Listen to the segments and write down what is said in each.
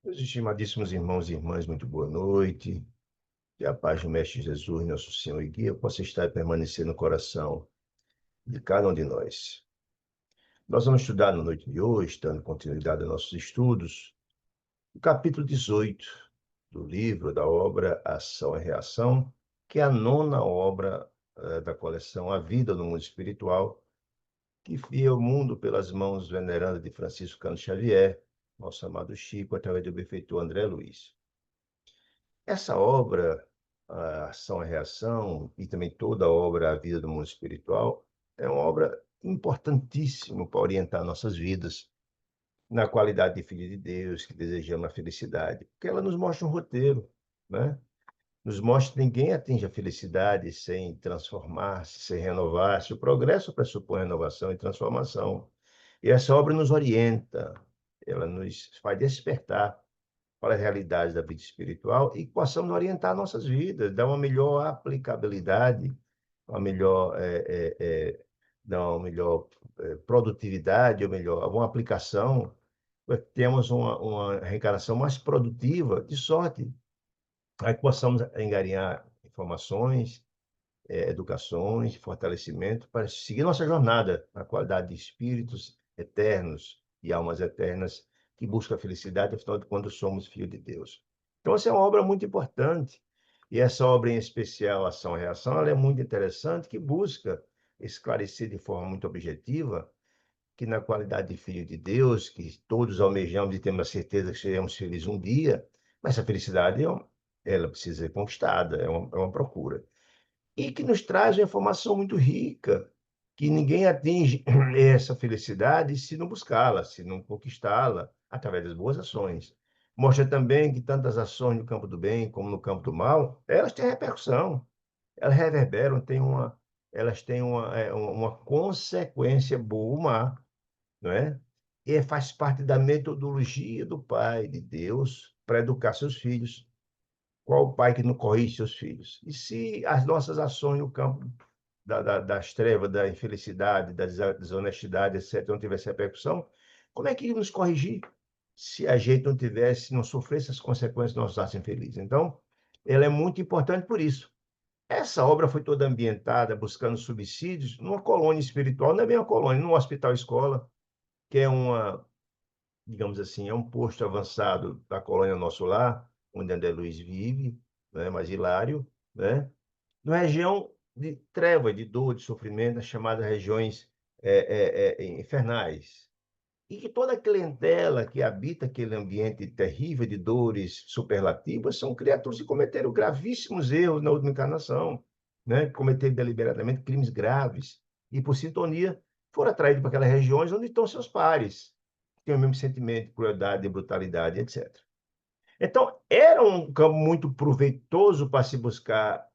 Meus estimadíssimos irmãos e irmãs, muito boa noite. Que a paz do Mestre Jesus, nosso Senhor e Guia, possa estar e permanecer no coração de cada um de nós. Nós vamos estudar na noite de hoje, dando continuidade aos nossos estudos, o capítulo 18 do livro, da obra Ação e Reação, que é a nona obra da coleção A Vida no Mundo Espiritual, que via o mundo pelas mãos venerandas de Francisco Cândido Xavier, nosso amado Chico, através do benfeitor André Luiz. Essa obra, a Ação e Reação, e também toda a obra A Vida do Mundo Espiritual, é uma obra importantíssima para orientar nossas vidas na qualidade de filho de Deus, que desejamos a felicidade, porque ela nos mostra um roteiro, né? Nos mostra que ninguém atinge a felicidade sem transformar-se, sem renovar-se. O progresso pressupõe renovação e transformação. E essa obra nos orienta, ela nos faz despertar para a realidade da vida espiritual e que possamos orientar nossas vidas, dar uma melhor aplicabilidade, uma melhor, dar uma melhor produtividade, ou melhor, uma aplicação, temos uma reencarnação mais produtiva, de sorte, aí que possamos engarinhar informações, educações, fortalecimento, para seguir nossa jornada na qualidade de espíritos eternos e almas eternas que buscam a felicidade, afinal de contas, somos filhos de Deus. Então, essa é uma obra muito importante. E essa obra em especial, Ação e Reação, ela é muito interessante, que busca esclarecer de forma muito objetiva que na qualidade de filho de Deus, que todos almejamos e temos a certeza que seremos felizes um dia, mas essa felicidade, ela precisa ser conquistada, é uma procura e que nos traz uma informação muito rica, que ninguém atinge essa felicidade se não buscá-la, se não conquistá-la através das boas ações. Mostra também que tantas ações no campo do bem como no campo do mal, elas têm repercussão, elas reverberam, elas têm uma consequência boa ou má, não é? E faz parte da metodologia do Pai, de Deus, para educar seus filhos. Qual o pai que não corrige seus filhos? E se as nossas ações no campo das trevas, da infelicidade, da desonestidade, etc., não tivesse repercussão, como é que íamos corrigir se a gente não tivesse, não sofresse as consequências dos nossos atos infelizes? Então, ela é muito importante por isso. Essa obra foi toda ambientada, buscando subsídios, numa colônia espiritual, não é bem uma colônia, num hospital-escola, que é digamos assim, é um posto avançado da colônia Nosso Lar, onde André Luiz vive, né, mas Hilário, né, numa região de treva, de dor, de sofrimento, as chamadas regiões infernais. E que toda a clientela que habita aquele ambiente terrível de dores superlativas são criaturas que cometeram gravíssimos erros na última encarnação, né? Cometeram deliberadamente crimes graves e, por sintonia, foram atraídos para aquelas regiões onde estão seus pares, que têm o mesmo sentimento de crueldade, de brutalidade, etc. Então, era um campo muito proveitoso para se buscar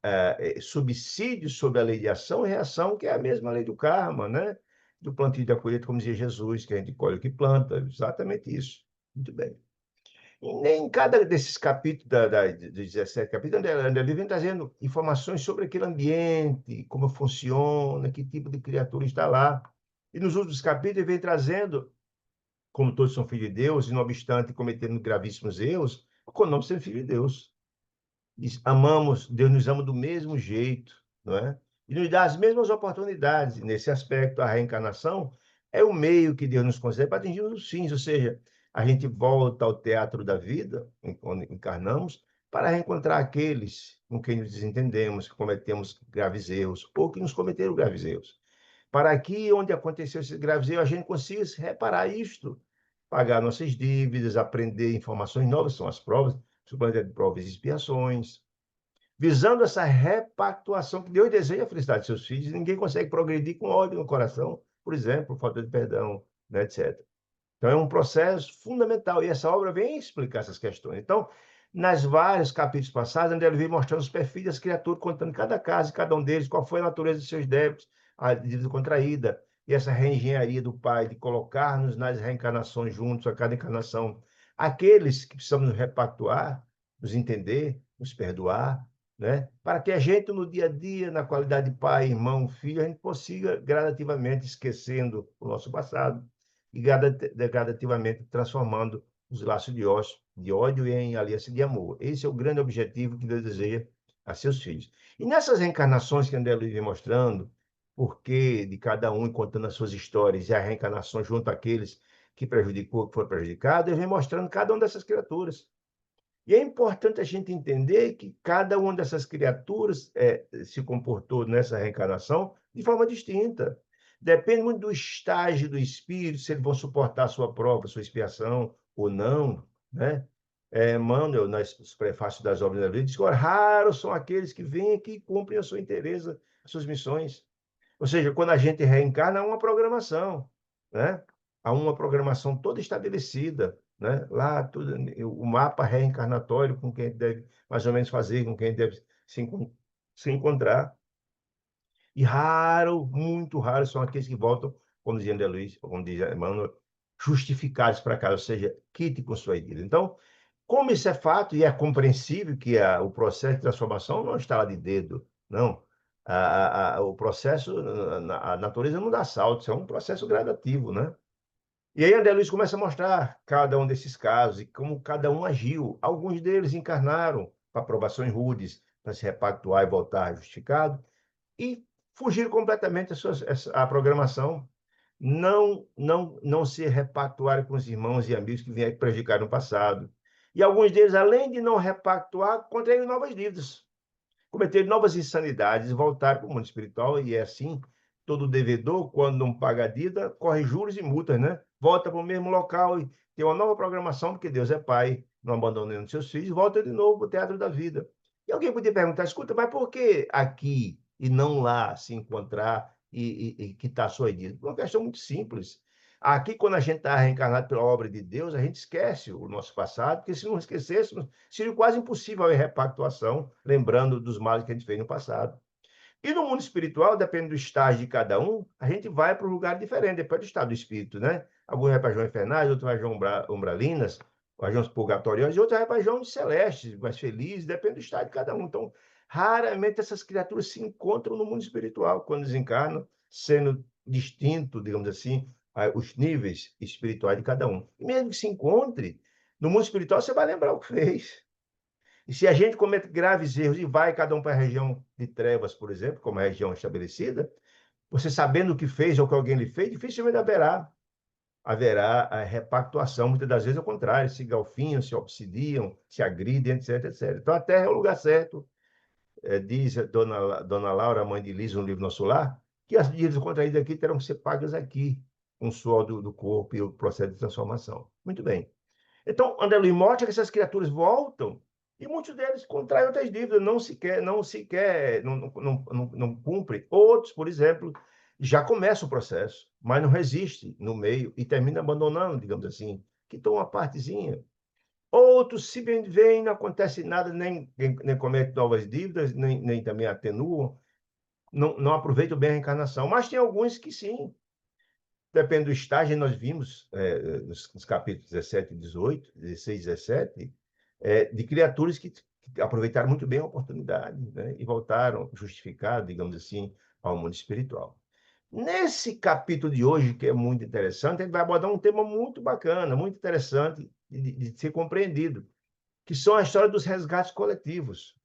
subsídios sobre a lei de ação e reação, que é a mesma lei do karma, né? Do plantio e da colheita, como dizia Jesus, que a gente colhe o que planta, exatamente isso. Muito bem. E em cada desses capítulos, dos 17 capítulos, André vem trazendo informações sobre aquele ambiente, como funciona, que tipo de criatura está lá. E nos últimos capítulos, ele vem trazendo como todos são filhos de Deus, e não obstante cometendo gravíssimos erros, continuamos sendo filhos de Deus. Amamos, Deus nos ama do mesmo jeito, não é? E nos dá as mesmas oportunidades. Nesse aspecto, a reencarnação é o meio que Deus nos concede para atingir os fins, ou seja, a gente volta ao teatro da vida, onde encarnamos, para reencontrar aqueles com quem nos desentendemos, que cometemos graves erros, ou que nos cometeram graves erros. Para aqui, onde aconteceu esse graves erro, a gente consiga reparar isto, pagar nossas dívidas, aprender informações novas, são as provas, suplemento de provas e expiações, visando essa repactuação que Deus deseja a felicidade de seus filhos, ninguém consegue progredir com ódio no coração, por exemplo, falta de perdão, né, etc. Então, é um processo fundamental, e essa obra vem explicar essas questões. Então, nas vários capítulos passados, André vem mostrando os perfis das criaturas, contando cada caso, cada um deles, qual foi a natureza de seus débitos, a dívida contraída, e essa reengenharia do Pai, de colocar-nos nas reencarnações juntos, a cada encarnação. Aqueles que precisamos nos repactuar, nos entender, nos perdoar, né? Para que a gente, no dia a dia, na qualidade de pai, irmão, filho, a gente consiga gradativamente esquecendo o nosso passado e gradativamente transformando os laços de ossos de ódio e em aliança de amor. Esse é o grande objetivo que Deus deseja a seus filhos. E nessas reencarnações que André Luiz vem mostrando, porquê de cada um e contando as suas histórias e a reencarnação junto àqueles que prejudicou, que foram prejudicados, ele vem mostrando cada uma dessas criaturas. E é importante a gente entender que cada uma dessas criaturas se comportou nessa reencarnação de forma distinta. Depende muito do estágio do espírito, se eles vão suportar a sua prova, a sua expiação ou não, né? Emmanuel, nos prefácios das obras da vida, diz que raros são aqueles que vêm aqui e cumprem a sua inteireza, as suas missões. Ou seja, quando a gente reencarna, há uma programação, né? Há uma programação toda estabelecida, né? Lá, tudo, o mapa reencarnatório com quem deve mais ou menos fazer, com quem deve se encontrar. E raro, muito raro, são aqueles que voltam, como dizia André Luiz, como diz Emmanuel, justificados para cá, ou seja, quite com sua vida. Então, como isso é fato e é compreensível que o processo de transformação não está lá de dedo, não. O processo, a natureza não dá saltos, é um processo gradativo, né? E aí André Luiz começa a mostrar cada um desses casos e como cada um agiu. Alguns deles encarnaram para provações rudes, para se repactuar e voltar justificado, e fugiram completamente a programação. Não se repactuaram com os irmãos e amigos que vieram prejudicar no passado. E alguns deles, além de não repactuar, contraíram novas dívidas, cometeram novas insanidades, voltaram para o mundo espiritual, e é assim, todo devedor, quando não paga a dívida, corre juros e multas, né? Volta para o mesmo local e tem uma nova programação, porque Deus é Pai, não abandonando seus filhos, volta de novo para o teatro da vida. E alguém podia perguntar, escuta, mas por que aqui e não lá se encontrar e quitar a sua dívida? Uma questão muito simples. Aqui, quando a gente está reencarnado pela obra de Deus, a gente esquece o nosso passado, porque se não esquecêssemos, seria quase impossível a repactuação, lembrando dos males que a gente fez no passado. E no mundo espiritual, depende do estágio de cada um, a gente vai para um lugar diferente, depende do estado do espírito, né? Alguns vai para regiões infernais, outros regiões umbralinas, regiões purgatoriais, e outros vai para regiões celestes, mais felizes, depende do estado de cada um. Então, raramente essas criaturas se encontram no mundo espiritual, quando desencarnam, sendo distinto, digamos assim, os níveis espirituais de cada um. E mesmo que se encontre, no mundo espiritual você vai lembrar o que fez. E se a gente comete graves erros e vai cada um para a região de trevas, por exemplo, como a região estabelecida, você sabendo o que fez ou o que alguém lhe fez, dificilmente haverá a repactuação. Muitas das vezes é o contrário, se galfinham, se obsidiam, se agridem, etc, etc. Então a Terra é o lugar certo. Diz a dona Laura, mãe de Liz, no livro Nosso Lar, que as dívidas contraídas aqui terão que ser pagas aqui, com o suor do corpo e o processo de transformação. Muito bem. Então, André Luiz mostra que essas criaturas voltam e muitos deles contraem outras dívidas, não cumprem. Outros, por exemplo, já começam o processo, mas não resistem no meio e terminam abandonando, digamos assim, que estão uma partezinha. Outros, se bem veem, não acontece nada, nem cometem novas dívidas, nem também atenuam, não aproveitam bem a reencarnação. Mas tem alguns que sim, depende do estágio, nós vimos nos capítulos 17 e 18, 16 e 17, de criaturas que aproveitaram muito bem a oportunidade, né, e voltaram justificados, digamos assim, ao mundo espiritual. Nesse capítulo de hoje, que é muito interessante, ele vai abordar um tema muito bacana, muito interessante de ser compreendido, que são a história dos resgates coletivos,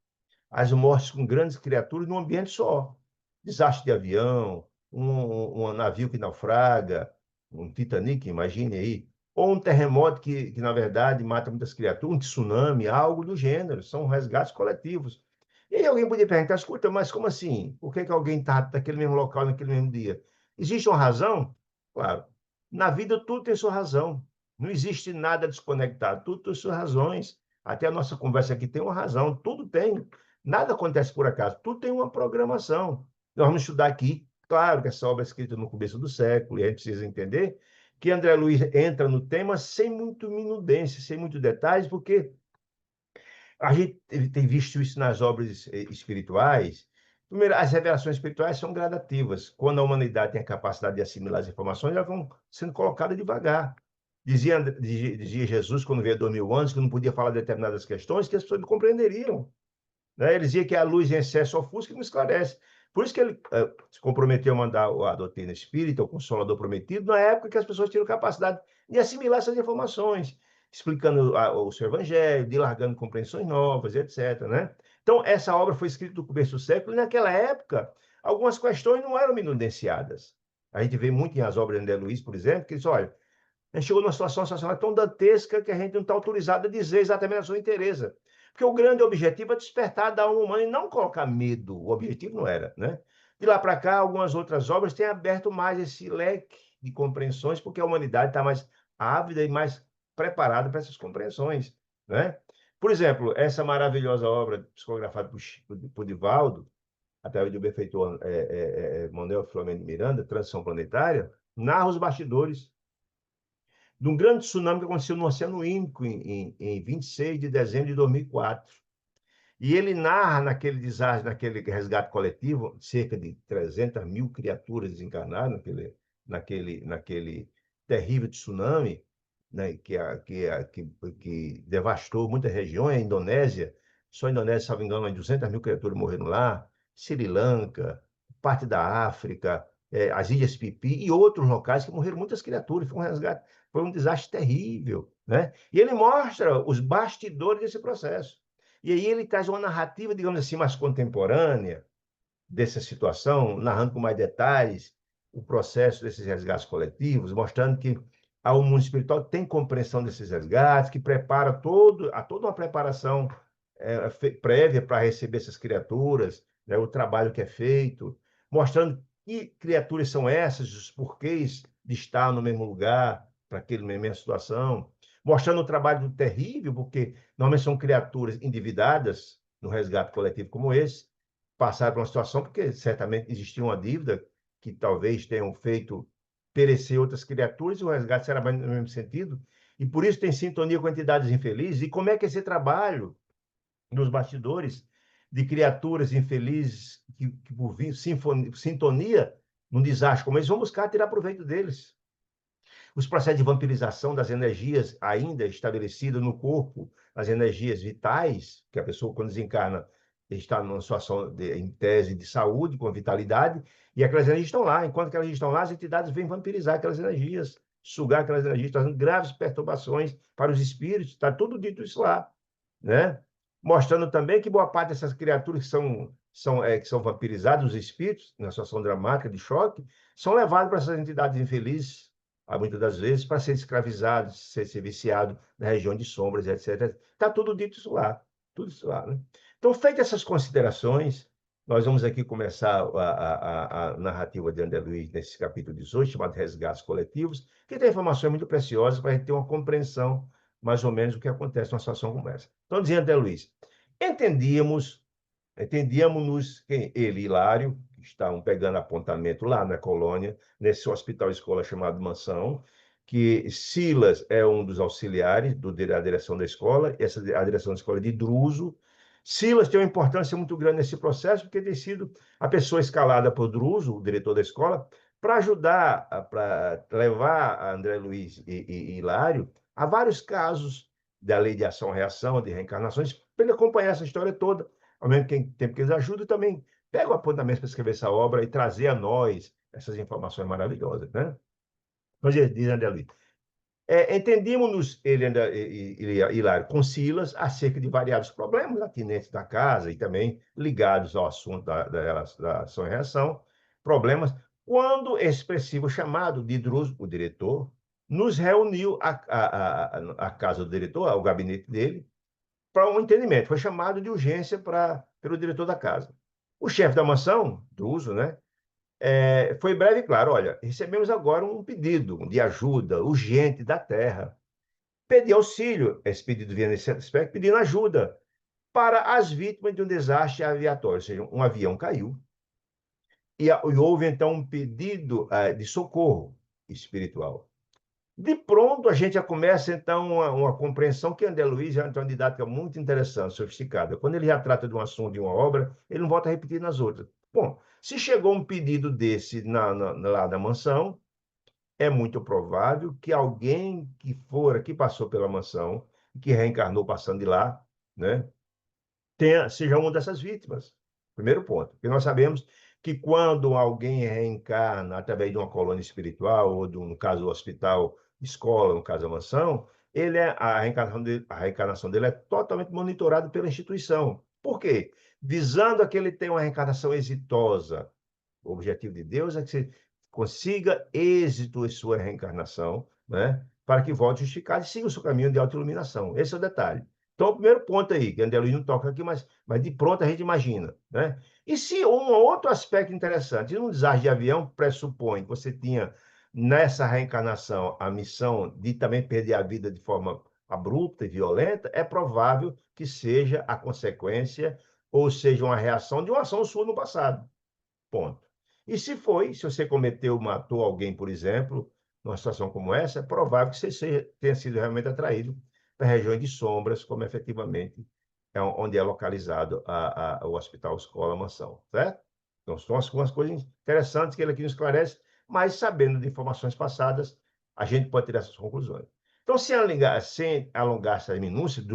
as mortes com grandes criaturas num ambiente só. Desastre de avião, um navio que naufraga, um Titanic, imagine aí, ou um terremoto que, na verdade, mata muitas criaturas, um tsunami, algo do gênero, são resgates coletivos. E aí alguém poderia perguntar, escuta, mas como assim? Por que alguém está naquele mesmo local, naquele mesmo dia? Existe uma razão? Claro. Na vida tudo tem sua razão. Não existe nada desconectado, tudo tem suas razões. Até a nossa conversa aqui tem uma razão, tudo tem. Nada acontece por acaso, tudo tem uma programação. Nós vamos estudar aqui, claro que essa obra é escrita no começo do século, e a gente precisa entender que André Luiz entra no tema sem muito minudência, sem muitos detalhes, porque a gente tem visto isso nas obras espirituais. Primeiro, as revelações espirituais são gradativas. Quando a humanidade tem a capacidade de assimilar as informações, elas vão sendo colocadas devagar. Dizia Jesus, quando veio há 2000 anos, que não podia falar de determinadas questões que as pessoas não compreenderiam, né? Ele dizia que a luz em excesso ofusca e não esclarece. Por isso que ele se comprometeu a mandar a doutrina espírita, o Consolador Prometido, na época que as pessoas tinham capacidade de assimilar essas informações. explicando o seu evangelho, dilargando compreensões novas, etc., né? Então, essa obra foi escrita no começo do século, e naquela época, algumas questões não eram enunciadas. A gente vê muito em as obras de André Luiz, por exemplo, que diz, olha, a gente chegou numa situação social tão dantesca que a gente não está autorizado a dizer exatamente a sua inteireza. Porque o grande objetivo é despertar da alma humana e não colocar medo. O objetivo não era, né? De lá para cá, algumas outras obras têm aberto mais esse leque de compreensões, porque a humanidade está mais ávida e mais preparada para essas compreensões, né? Por exemplo, essa maravilhosa obra psicografada por Divaldo, através do benfeitor Manuel Filomeno de Miranda, Transição Planetária, narra os bastidores de um grande tsunami que aconteceu no Oceano Índico em 26 de dezembro de 2004. E ele narra naquele desastre, naquele resgate coletivo, cerca de 300 mil criaturas desencarnadas naquele terrível tsunami, né, que devastou muitas regiões, a Indonésia, só a Indonésia, se não me engano, 200 mil criaturas morreram lá, Sri Lanka, parte da África, as Ilhas Pipi e outros locais que morreram muitas criaturas, foi um resgate, foi um desastre terrível, né? E ele mostra os bastidores desse processo. E aí ele traz uma narrativa, digamos assim, mais contemporânea dessa situação, narrando com mais detalhes o processo desses resgates coletivos, mostrando que o mundo espiritual tem compreensão desses resgates, que prepara toda uma preparação prévia para receber essas criaturas, né, o trabalho que é feito, mostrando que criaturas são essas, os porquês de estar no mesmo lugar, para aquela mesma situação, mostrando o trabalho terrível, porque normalmente são criaturas endividadas no resgate coletivo como esse, passaram por uma situação porque certamente existia uma dívida que talvez tenham feito perecer outras criaturas, e o resgate será mais no mesmo sentido, e por isso tem sintonia com entidades infelizes. E como é que esse trabalho nos bastidores de criaturas infelizes que por vir sintonia num desastre como esse, vão buscar tirar proveito deles? Os processos de vampirização das energias ainda estabelecidas no corpo, as energias vitais, que a pessoa, quando desencarna, está numa situação, em tese, de saúde, com vitalidade, e aquelas energias estão lá. Enquanto aquelas energias estão lá, as entidades vêm vampirizar aquelas energias, sugar aquelas energias, trazendo graves perturbações para os espíritos. Está tudo dito isso lá, né? Mostrando também que boa parte dessas criaturas que são vampirizadas, os espíritos, na situação dramática de choque, são levados para essas entidades infelizes, muitas das vezes, para ser escravizado, ser viciado na região de sombras, etc. Está tudo dito isso lá, tudo isso lá, né? Então, feitas essas considerações, nós vamos aqui começar a narrativa de André Luiz nesse capítulo 18, chamado Resgates Coletivos, que tem informações muito preciosas para a gente ter uma compreensão mais ou menos do que acontece numa situação como essa. Então, dizia André Luiz, entendíamos que ele, Hilário, que estavam pegando apontamento lá na colônia, nesse hospital-escola chamado Mansão, que Silas é um dos auxiliares da direção da escola, a direção da escola é de Druso. Silas tem uma importância muito grande nesse processo, porque tem sido a pessoa escalada por Druso, o diretor da escola, para ajudar, para levar a André Luiz e Hilário a vários casos da lei de ação-reação, de reencarnações, para ele acompanhar essa história toda, ao mesmo tempo que eles ajudam, também pega o apontamento para escrever essa obra e trazer a nós essas informações maravilhosas, né? Mas diz André Luiz, entendíamos-nos, ele e Hilário, com Silas, acerca de variados problemas atinentes da casa e também ligados ao assunto da ação e reação, problemas, quando expressivo chamado de Druso, o diretor, nos reuniu à casa do diretor, ao gabinete dele, para um entendimento. Foi chamado de urgência pelo diretor da casa. O chefe da mansão, Druso, né, foi breve e claro: olha, recebemos agora um pedido de ajuda urgente da Terra. Pedi auxílio, esse pedido vinha nesse aspecto, pedindo ajuda para as vítimas de um desastre aviatório, ou seja, um avião caiu, e houve então um pedido de socorro espiritual. De pronto, a gente já começa, então, uma compreensão que André Luiz é uma didática muito interessante, sofisticada. Quando ele já trata de um assunto, de uma obra, ele não volta a repetir nas outras. Bom, se chegou um pedido desse lá da mansão, é muito provável que alguém que passou pela mansão, que reencarnou passando de lá, né, seja uma dessas vítimas. Primeiro ponto. Porque nós sabemos que quando alguém reencarna através de uma colônia espiritual, ou no caso, o hospital, escola, no caso, a mansão, a reencarnação dele é totalmente monitorada pela instituição. Por quê? Visando a que ele tenha uma reencarnação exitosa. O objetivo de Deus é que você consiga êxito em sua reencarnação, né? Para que volte justificado e siga o seu caminho de autoiluminação. Esse é o detalhe. Então, o primeiro ponto aí, que André Luiz não toca aqui, mas de pronto a gente imagina, né? E se um outro aspecto interessante, um desastre de avião pressupõe que você tinha nessa reencarnação a missão de também perder a vida de forma abrupta e violenta, é provável que seja a consequência ou seja uma reação de uma ação sua no passado. Ponto. E se foi, se você cometeu, matou alguém, por exemplo, numa situação como essa, é provável que você tenha sido realmente atraído para regiões de sombras, como efetivamente é onde é localizado o hospital, escola, mansão, certo? Então, são algumas coisas interessantes que ele aqui nos esclarece, mas sabendo de informações passadas, a gente pode tirar essas conclusões. Então, sem alongar essas minúcias,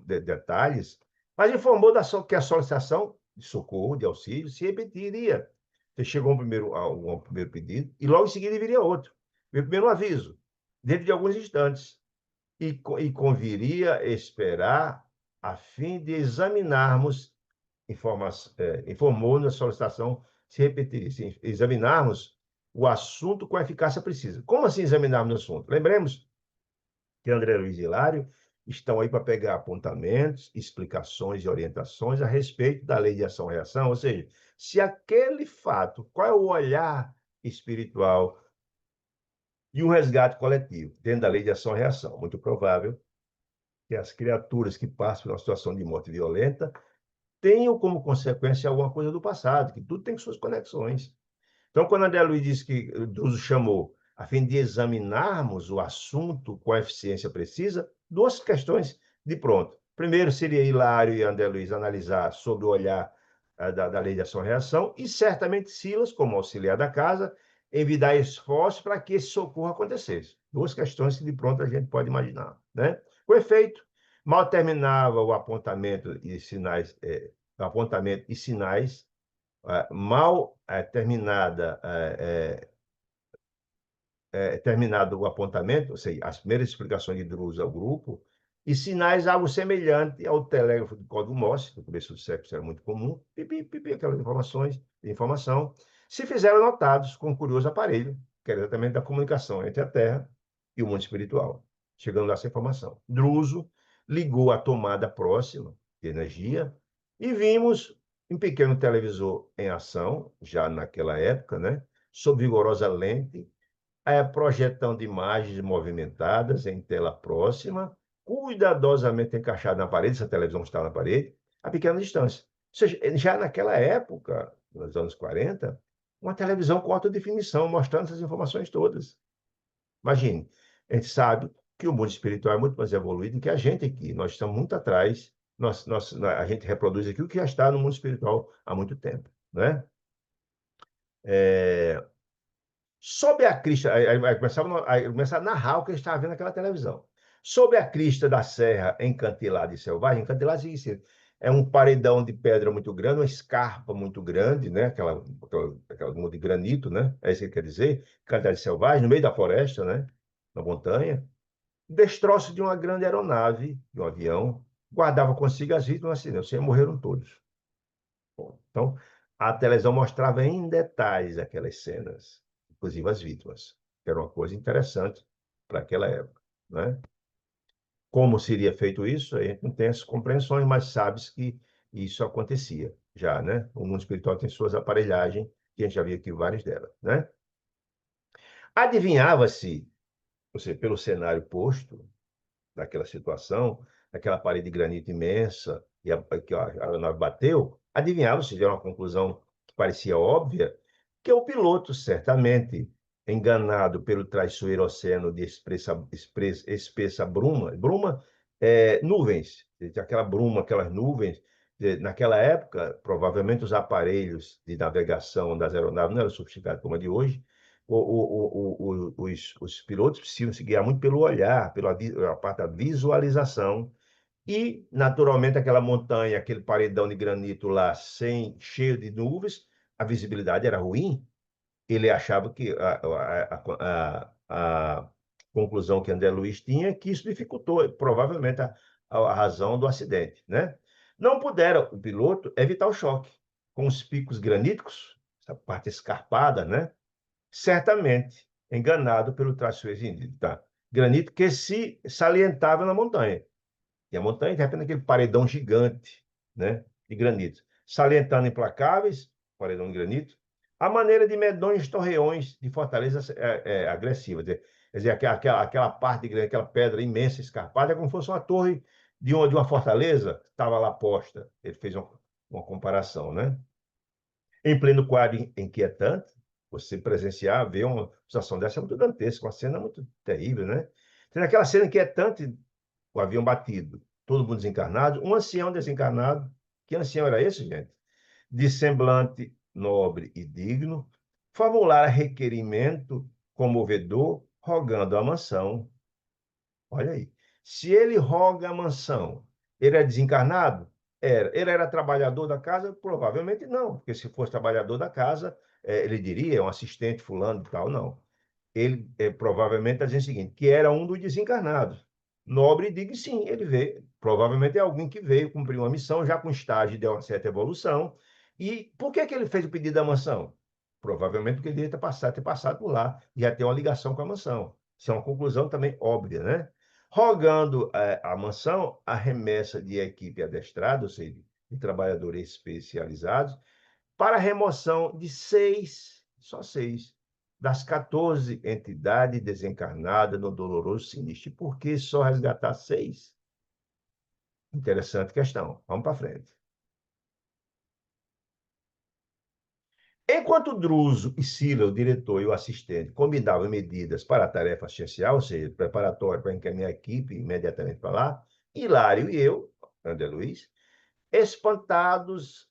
detalhes, mas informou que a solicitação de socorro, de auxílio, se repetiria. Você chegou a um primeiro pedido e logo em seguida viria outro. Veio primeiro um aviso, dentro de alguns instantes, e conviria esperar a fim de examinarmos, informou na solicitação, se repetiria, se examinarmos o assunto com a eficácia precisa. Como assim examinarmos o assunto? Lembremos que André Luiz e Hilário estão aí para pegar apontamentos, explicações e orientações a respeito da lei de ação-reação, ou seja, se aquele fato, qual é o olhar espiritual de um resgate coletivo dentro da lei de ação-reação? Muito provável que as criaturas que passam por uma situação de morte violenta tenham como consequência alguma coisa do passado, que tudo tem suas conexões. Então, quando André Luiz disse que Druso chamou a fim de examinarmos o assunto com a eficiência precisa, duas questões de pronto. Primeiro, seria Hilário e André Luiz analisar sobre o olhar da lei de ação-reação, e certamente Silas, como auxiliar da casa, envidar esforços para que esse socorro acontecesse. Duas questões que de pronto a gente pode imaginar, né? Com efeito, mal terminava o apontamento e sinais mal terminado o apontamento, ou seja, as primeiras explicações de Drusa ao grupo, e sinais algo semelhante ao telégrafo de código Morse, no começo do século isso era muito comum, pipi, pipi, aquelas informação, se fizeram notados com um curioso aparelho, que era exatamente da comunicação entre a Terra e o mundo espiritual, chegando lá essa informação. Druso ligou a tomada próxima de energia e vimos um pequeno televisor em ação, já naquela época, né, sob vigorosa lente, projetão de imagens movimentadas em tela próxima, cuidadosamente encaixada na parede, essa televisão está na parede, a pequena distância. Ou seja, já naquela época, nos anos 40, uma televisão com alta definição, mostrando essas informações todas. Imagine, a gente sabe que o mundo espiritual é muito mais evoluído que a gente aqui. Nós estamos muito atrás, a gente reproduz aqui o que já está no mundo espiritual há muito tempo, né? É, Sob a crista, aí começa a narrar o que ele estava vendo naquela televisão. Sob a crista da serra encantilada e selvagem, encantilada é um paredão de pedra muito grande, uma escarpa muito grande, né? Aquela de granito, né? É isso que ele quer dizer, encantilada e selvagem, no meio da floresta, né? Na montanha. Destroço de uma grande aeronave, de um avião, guardava consigo as vítimas do acidente, ou seja, morreram todos. Bom, então, a televisão mostrava em detalhes aquelas cenas, inclusive as vítimas, que era uma coisa interessante para aquela época, né? Como seria feito isso? A gente não tem as compreensões, mas sabe-se que isso acontecia já, né? O mundo espiritual tem suas aparelhagens, que a gente já viu aqui várias delas, né? Adivinhava-se, ou seja, pelo cenário posto, daquela situação, aquela parede de granito imensa, que a aeronave bateu, adivinhava-se, já era uma conclusão que parecia óbvia, que o piloto, certamente, enganado pelo traiçoeiro oceano de espessa bruma nuvens, aquela bruma, aquelas nuvens, naquela época, provavelmente os aparelhos de navegação das aeronaves não eram sofisticados como a de hoje, os pilotos precisam se guiar muito pelo olhar, pela parte da visualização, e, naturalmente, aquela montanha, aquele paredão de granito lá, cheio de nuvens, a visibilidade era ruim. Ele achava que conclusão que André Luiz tinha, que isso dificultou, provavelmente, a razão do acidente, né? Não pudera o piloto evitar o choque. Com os picos graníticos, essa parte escarpada, né? Certamente enganado pelo traiçoeiro indivíduo, tá? Granito que se salientava na montanha. E a montanha, de repente, aquele paredão gigante, né? De granito. Salientando implacáveis, paredão de granito, a maneira de medonhos torreões de fortaleza agressiva. Quer dizer, aquela parte de aquela pedra imensa, escarpada, é como se fosse uma torre de uma fortaleza que estava lá posta. Ele fez uma comparação, né? Em pleno quadro inquietante, você presenciar, ver uma situação dessa é muito dantesca, uma cena muito terrível, né? Tem aquela cena inquietante, o avião batido, todo mundo desencarnado, um ancião desencarnado. Que ancião era esse, gente? De semblante nobre e digno, formular requerimento comovedor, rogando a mansão. Olha aí. Se ele roga a mansão, ele é desencarnado? Era. Ele era trabalhador da casa? Provavelmente não, porque se fosse trabalhador da casa, ele diria, é um assistente fulano e tal, não. Ele provavelmente está dizendo o seguinte, que era um dos desencarnados. Nobre diga sim, ele veio. Provavelmente é alguém que veio cumprir uma missão, já com estágio de uma certa evolução. E por que ele fez o pedido da mansão? Provavelmente porque ele devia ter passado por lá, e já ter uma ligação com a mansão. Isso é uma conclusão também óbvia, né? Rogando a mansão a remessa de equipe adestrada, ou seja, de trabalhadores especializados, para a remoção de 6, só 6, das 14 entidades desencarnadas no doloroso sinistro. E por que só resgatar 6? Interessante questão. Vamos para frente. Enquanto Druso e Sila, o diretor e o assistente, combinavam medidas para a tarefa essencial, ou seja, preparatória para encaminhar a equipe imediatamente para lá, Hilário e eu, André Luiz, espantados,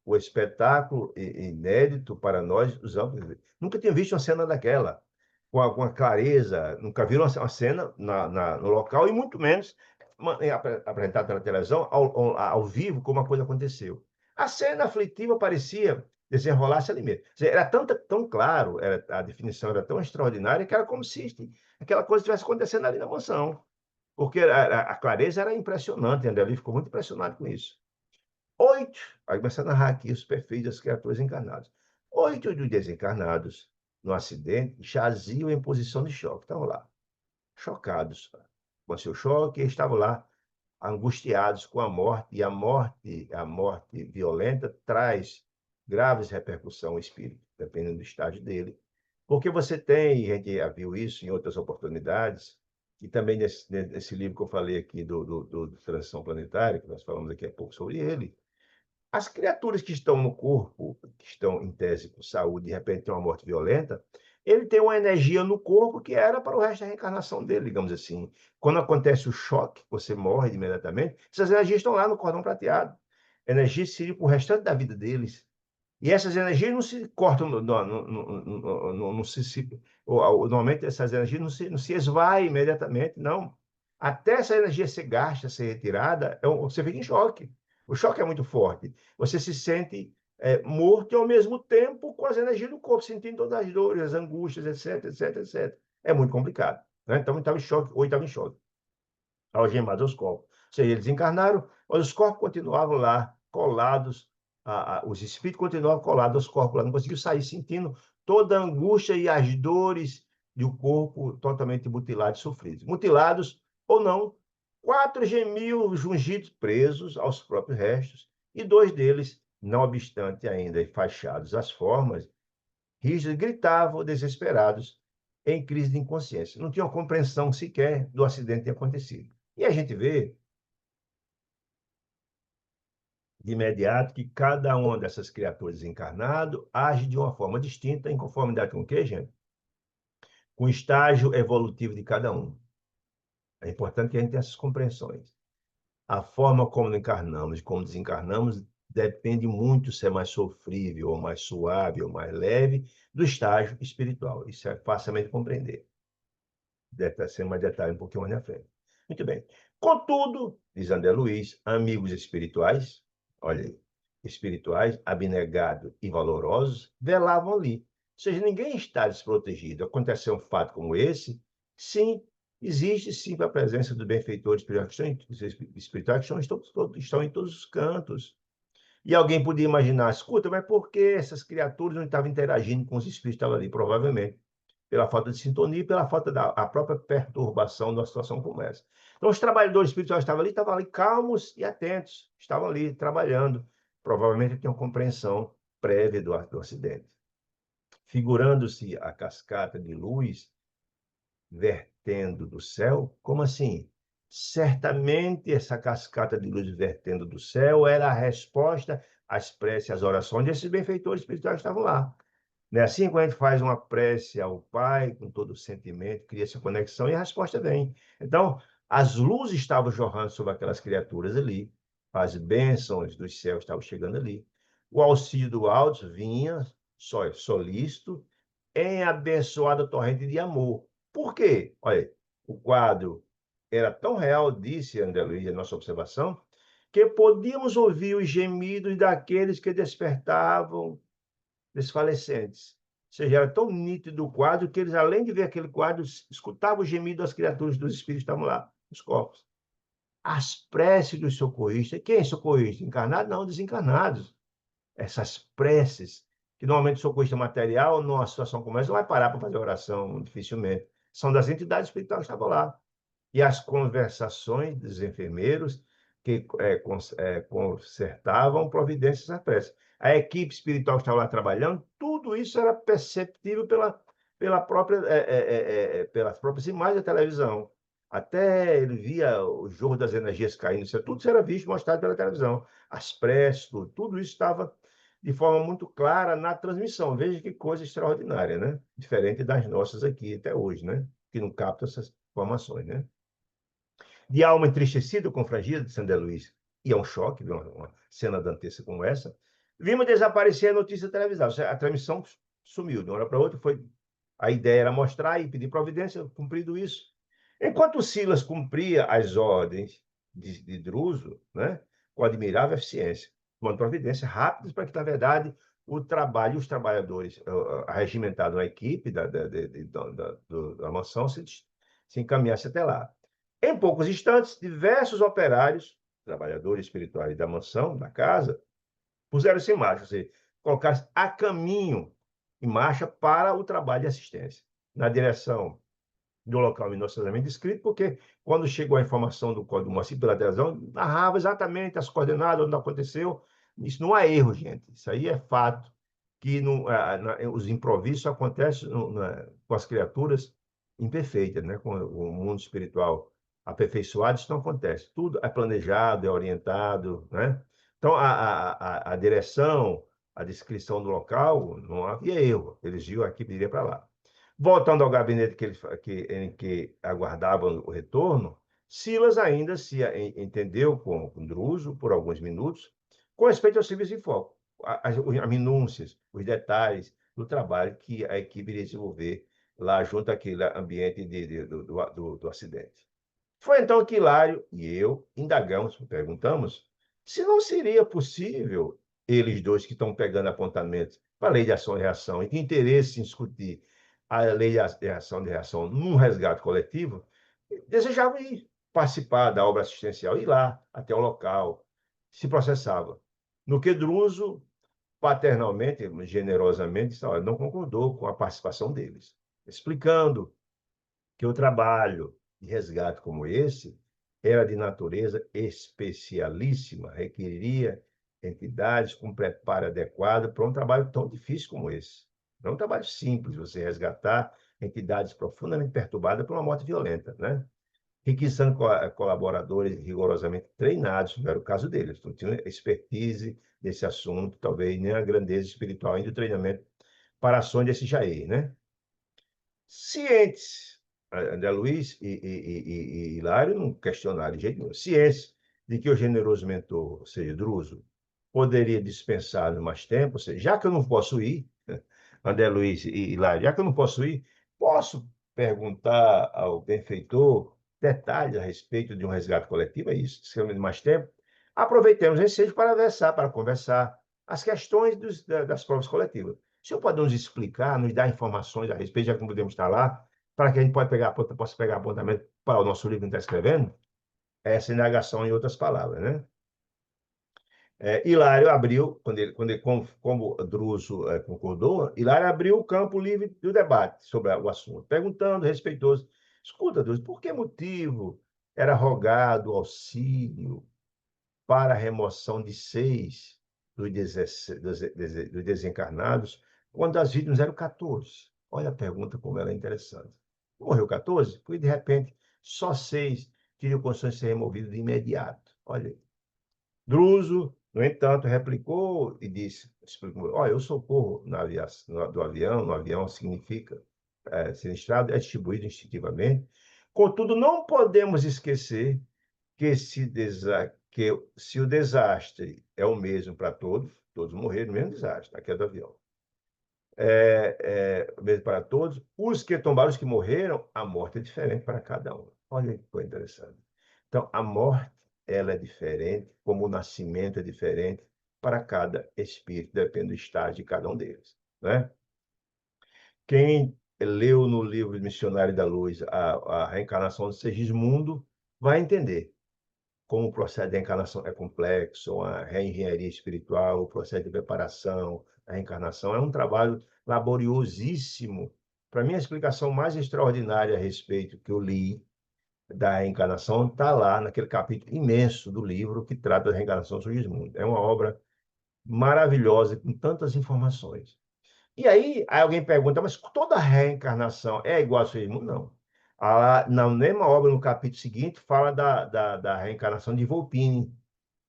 o espetáculo inédito para nós, os amplos. Nunca tinha visto uma cena daquela, com alguma clareza, nunca viram uma cena no local, e muito menos apresentado pela televisão, ao vivo, como a coisa aconteceu. A cena aflitiva parecia desenrolar-se ali mesmo. Era tão claro, a definição era tão extraordinária, que era como se aquela coisa estivesse acontecendo ali na mansão. Porque a clareza era impressionante, André Luiz ficou muito impressionado com isso. 8, aí começa a narrar aqui os perfis das criaturas encarnadas. 8 dos desencarnados no acidente jaziam em posição de choque, estavam lá, chocados com o seu choque, e estavam lá angustiados com a morte, e a morte violenta traz graves repercussões ao espírito, dependendo do estágio dele. Porque você tem, a gente já viu isso em outras oportunidades, e também nesse livro que eu falei aqui do Transição Planetária, que nós falamos daqui a pouco sobre ele, as criaturas que estão no corpo, que estão em tese com saúde, de repente tem uma morte violenta, ele tem uma energia no corpo que era para o resto da reencarnação dele, digamos assim. Quando acontece o choque, você morre imediatamente, essas energias estão lá no cordão prateado. Energias que seriam para o restante da vida deles. E essas energias não se cortam, não normalmente essas energias não se esvaem imediatamente, não. Até essa energia ser gasta, ser retirada, você fica em choque. O choque é muito forte. Você se sente morto e, ao mesmo tempo, com as energias do corpo, sentindo todas as dores, as angústias, etc, etc, etc. É muito complicado, né? Então, ele estava em choque, ou estava em choque, algemados aos corpos. Ou seja, eles encarnaram, mas os corpos continuavam lá, colados, os espíritos continuavam colados aos corpos lá, não conseguiam sair, sentindo toda a angústia e as dores do corpo totalmente mutilado e sofrido. Mutilados ou não, 4 gemiam jungidos, presos aos próprios restos, e 2 deles, não obstante ainda enfaixados às formas, rígidos, gritavam desesperados, em crise de inconsciência. Não tinham compreensão sequer do acidente que tinha acontecido. E a gente vê de imediato que cada uma dessas criaturas encarnadas age de uma forma distinta, em conformidade com o quê, gente? Com o estágio evolutivo de cada um. É importante que a gente tenha essas compreensões. A forma como encarnamos e como desencarnamos depende muito se é mais sofrível, ou mais suave, ou mais leve, do estágio espiritual. Isso é facilmente compreender. Deve ser mais detalhe um pouquinho mais na frente. Muito bem. Contudo, diz André Luiz, amigos espirituais, olha aí, espirituais, abnegados e valorosos, velavam ali, seja, ninguém está desprotegido. Acontecer um fato como esse, sim, existe sim a presença dos benfeitores espirituais que estão em todos os cantos. E alguém podia imaginar, escuta, mas por que essas criaturas não estavam interagindo com os espíritos que estavam ali? Provavelmente pela falta de sintonia e pela falta da a própria perturbação de uma situação como essa. Então, os trabalhadores espirituais estavam ali calmos e atentos, estavam ali trabalhando. Provavelmente tinham compreensão prévia do acidente. Figurando-se a cascata de luz vertendo do céu, como assim? Certamente essa cascata de luz vertendo do céu era a resposta às preces, às orações desses benfeitores espirituais que estavam lá. Não é assim, quando a gente faz uma prece ao Pai, com todo o sentimento, cria essa conexão e a resposta vem. Então, as luzes estavam jorrando sobre aquelas criaturas ali, as bênçãos dos céus estavam chegando ali. O auxílio do alto vinha, solícito, em abençoada torrente de amor. Por quê? Olha, o quadro era tão real, disse André Luiz, a nossa observação, que podíamos ouvir os gemidos daqueles que despertavam desfalecentes. Ou seja, era tão nítido o quadro que eles, além de ver aquele quadro, escutavam o gemido das criaturas, dos espíritos que estavam lá, nos corpos. As preces dos socorristas. Quem é socorrista? Encarnado? Não, desencarnados. Essas preces, que normalmente o socorrista material, numa situação como essa, não vai parar para fazer oração, dificilmente. São das entidades espirituais que estavam lá. E as conversações dos enfermeiros que consertavam providências à prece. A equipe espiritual que estava lá trabalhando, tudo isso era perceptível pelas próprias imagens da televisão. Até ele via o jogo das energias caindo, tudo isso era visto e mostrado pela televisão. As preces, tudo isso estava de forma muito clara na transmissão. Veja que coisa extraordinária, né? Diferente das nossas aqui até hoje, né? Que não captam essas informações, né? De alma entristecida, confrangida de Sandé Luiz, e é um choque ver uma cena dantesca como essa, vimos desaparecer a notícia televisada. A transmissão sumiu, de uma hora para outra. A ideia era mostrar e pedir providência, cumprido isso. Enquanto Silas cumpria as ordens de Druso, né, com admirável eficiência, tomando providências rápidas para que, na verdade, o trabalho, os trabalhadores arregimentados na equipe da mansão se encaminhasse até lá. Em poucos instantes, diversos operários, trabalhadores espirituais da mansão, da casa, puseram-se em marcha, ou seja, colocaram-se a caminho, em marcha, para o trabalho de assistência, na direção do local minuciosamente descrito, porque quando chegou a informação do Código Moacir pela televisão, narrava exatamente as coordenadas, onde aconteceu. Isso não há erro, gente. Isso aí é fato, que os improvisos acontecem com as criaturas imperfeitas, né? Com o mundo espiritual aperfeiçoado, isso não acontece. Tudo é planejado, é orientado, né? Então, a direção, a descrição do local, não havia erro. Eles iam aqui, iria para lá. Voltando ao gabinete em que aguardavam o retorno, Silas ainda se entendeu com Druso por alguns minutos, com respeito ao serviço de foco, as minúcias, os detalhes do trabalho que a equipe iria desenvolver lá junto àquele ambiente do acidente. Foi então que Hilário e eu indagamos, perguntamos, se não seria possível eles dois que estão pegando apontamentos para a lei de ação e reação e que interesse em discutir a lei de ação e reação num resgate coletivo, desejavam ir participar da obra assistencial, ir lá até o local, se processava. No que Druso, paternalmente, generosamente, não concordou com a participação deles, explicando que o trabalho de resgate como esse era de natureza especialíssima, requeriria entidades com preparo adequado para um trabalho tão difícil como esse. Não é um trabalho simples você resgatar entidades profundamente perturbadas por uma morte violenta, né? Requisitando colaboradores rigorosamente treinados, não era o caso deles, não tinham expertise nesse assunto, talvez nem a grandeza espiritual ainda do treinamento para ações desse jair, né? Cientes, André Luiz e Hilário não questionaram de jeito nenhum, cientes de que o generoso mentor, ou seja, Druso, poderia dispensar mais tempo, ou seja, já que eu não posso ir, André Luiz e Hilário, já que eu não posso ir, posso perguntar ao benfeitor detalhes a respeito de um resgate coletivo, é isso, se de mais tempo. Aproveitemos esse ensejo para conversar as questões das provas coletivas. O senhor pode nos explicar, nos dar informações a respeito, já que não podemos estar lá, para que a gente possa pegar apontamento para o nosso livro que está escrevendo? Essa indagação em outras palavras, né? Hilário abriu, como Druso concordou, Hilário abriu o campo livre do debate sobre o assunto, perguntando, respeitoso, escuta, Druso, por que motivo era rogado auxílio para a remoção de 6 dos desencarnados, quando as vítimas eram 14? Olha a pergunta como ela é interessante. Morreu 14? Porque, de repente, só 6 teriam condições de ser removidos de imediato. Olha aí. Druso, no entanto, replicou e disse, explicou, olha, o socorro do avião, no avião significa sinistrado, é distribuído instintivamente. Contudo, não podemos esquecer que se o desastre é o mesmo para todos, todos morreram no mesmo desastre, a queda do avião. O mesmo para todos, os que tombaram, os que morreram, a morte é diferente para cada um. Olha que coisa interessante. Então, a morte, ela é diferente, como o nascimento é diferente para cada espírito, depende do estágio de cada um deles, né? Quem leu no livro Missionário da Luz a reencarnação de Segismundo vai entender como o processo de encarnação é complexo, a reengenharia espiritual, o processo de preparação, a reencarnação é um trabalho laboriosíssimo. Para mim, a explicação mais extraordinária a respeito que eu li da reencarnação está lá naquele capítulo imenso do livro que trata da reencarnação do Sigismundo. É uma obra maravilhosa, com tantas informações. E aí alguém pergunta, mas toda reencarnação é igual a Sigismundo? Não. Na mesma obra, no capítulo seguinte, fala da reencarnação de Volpini,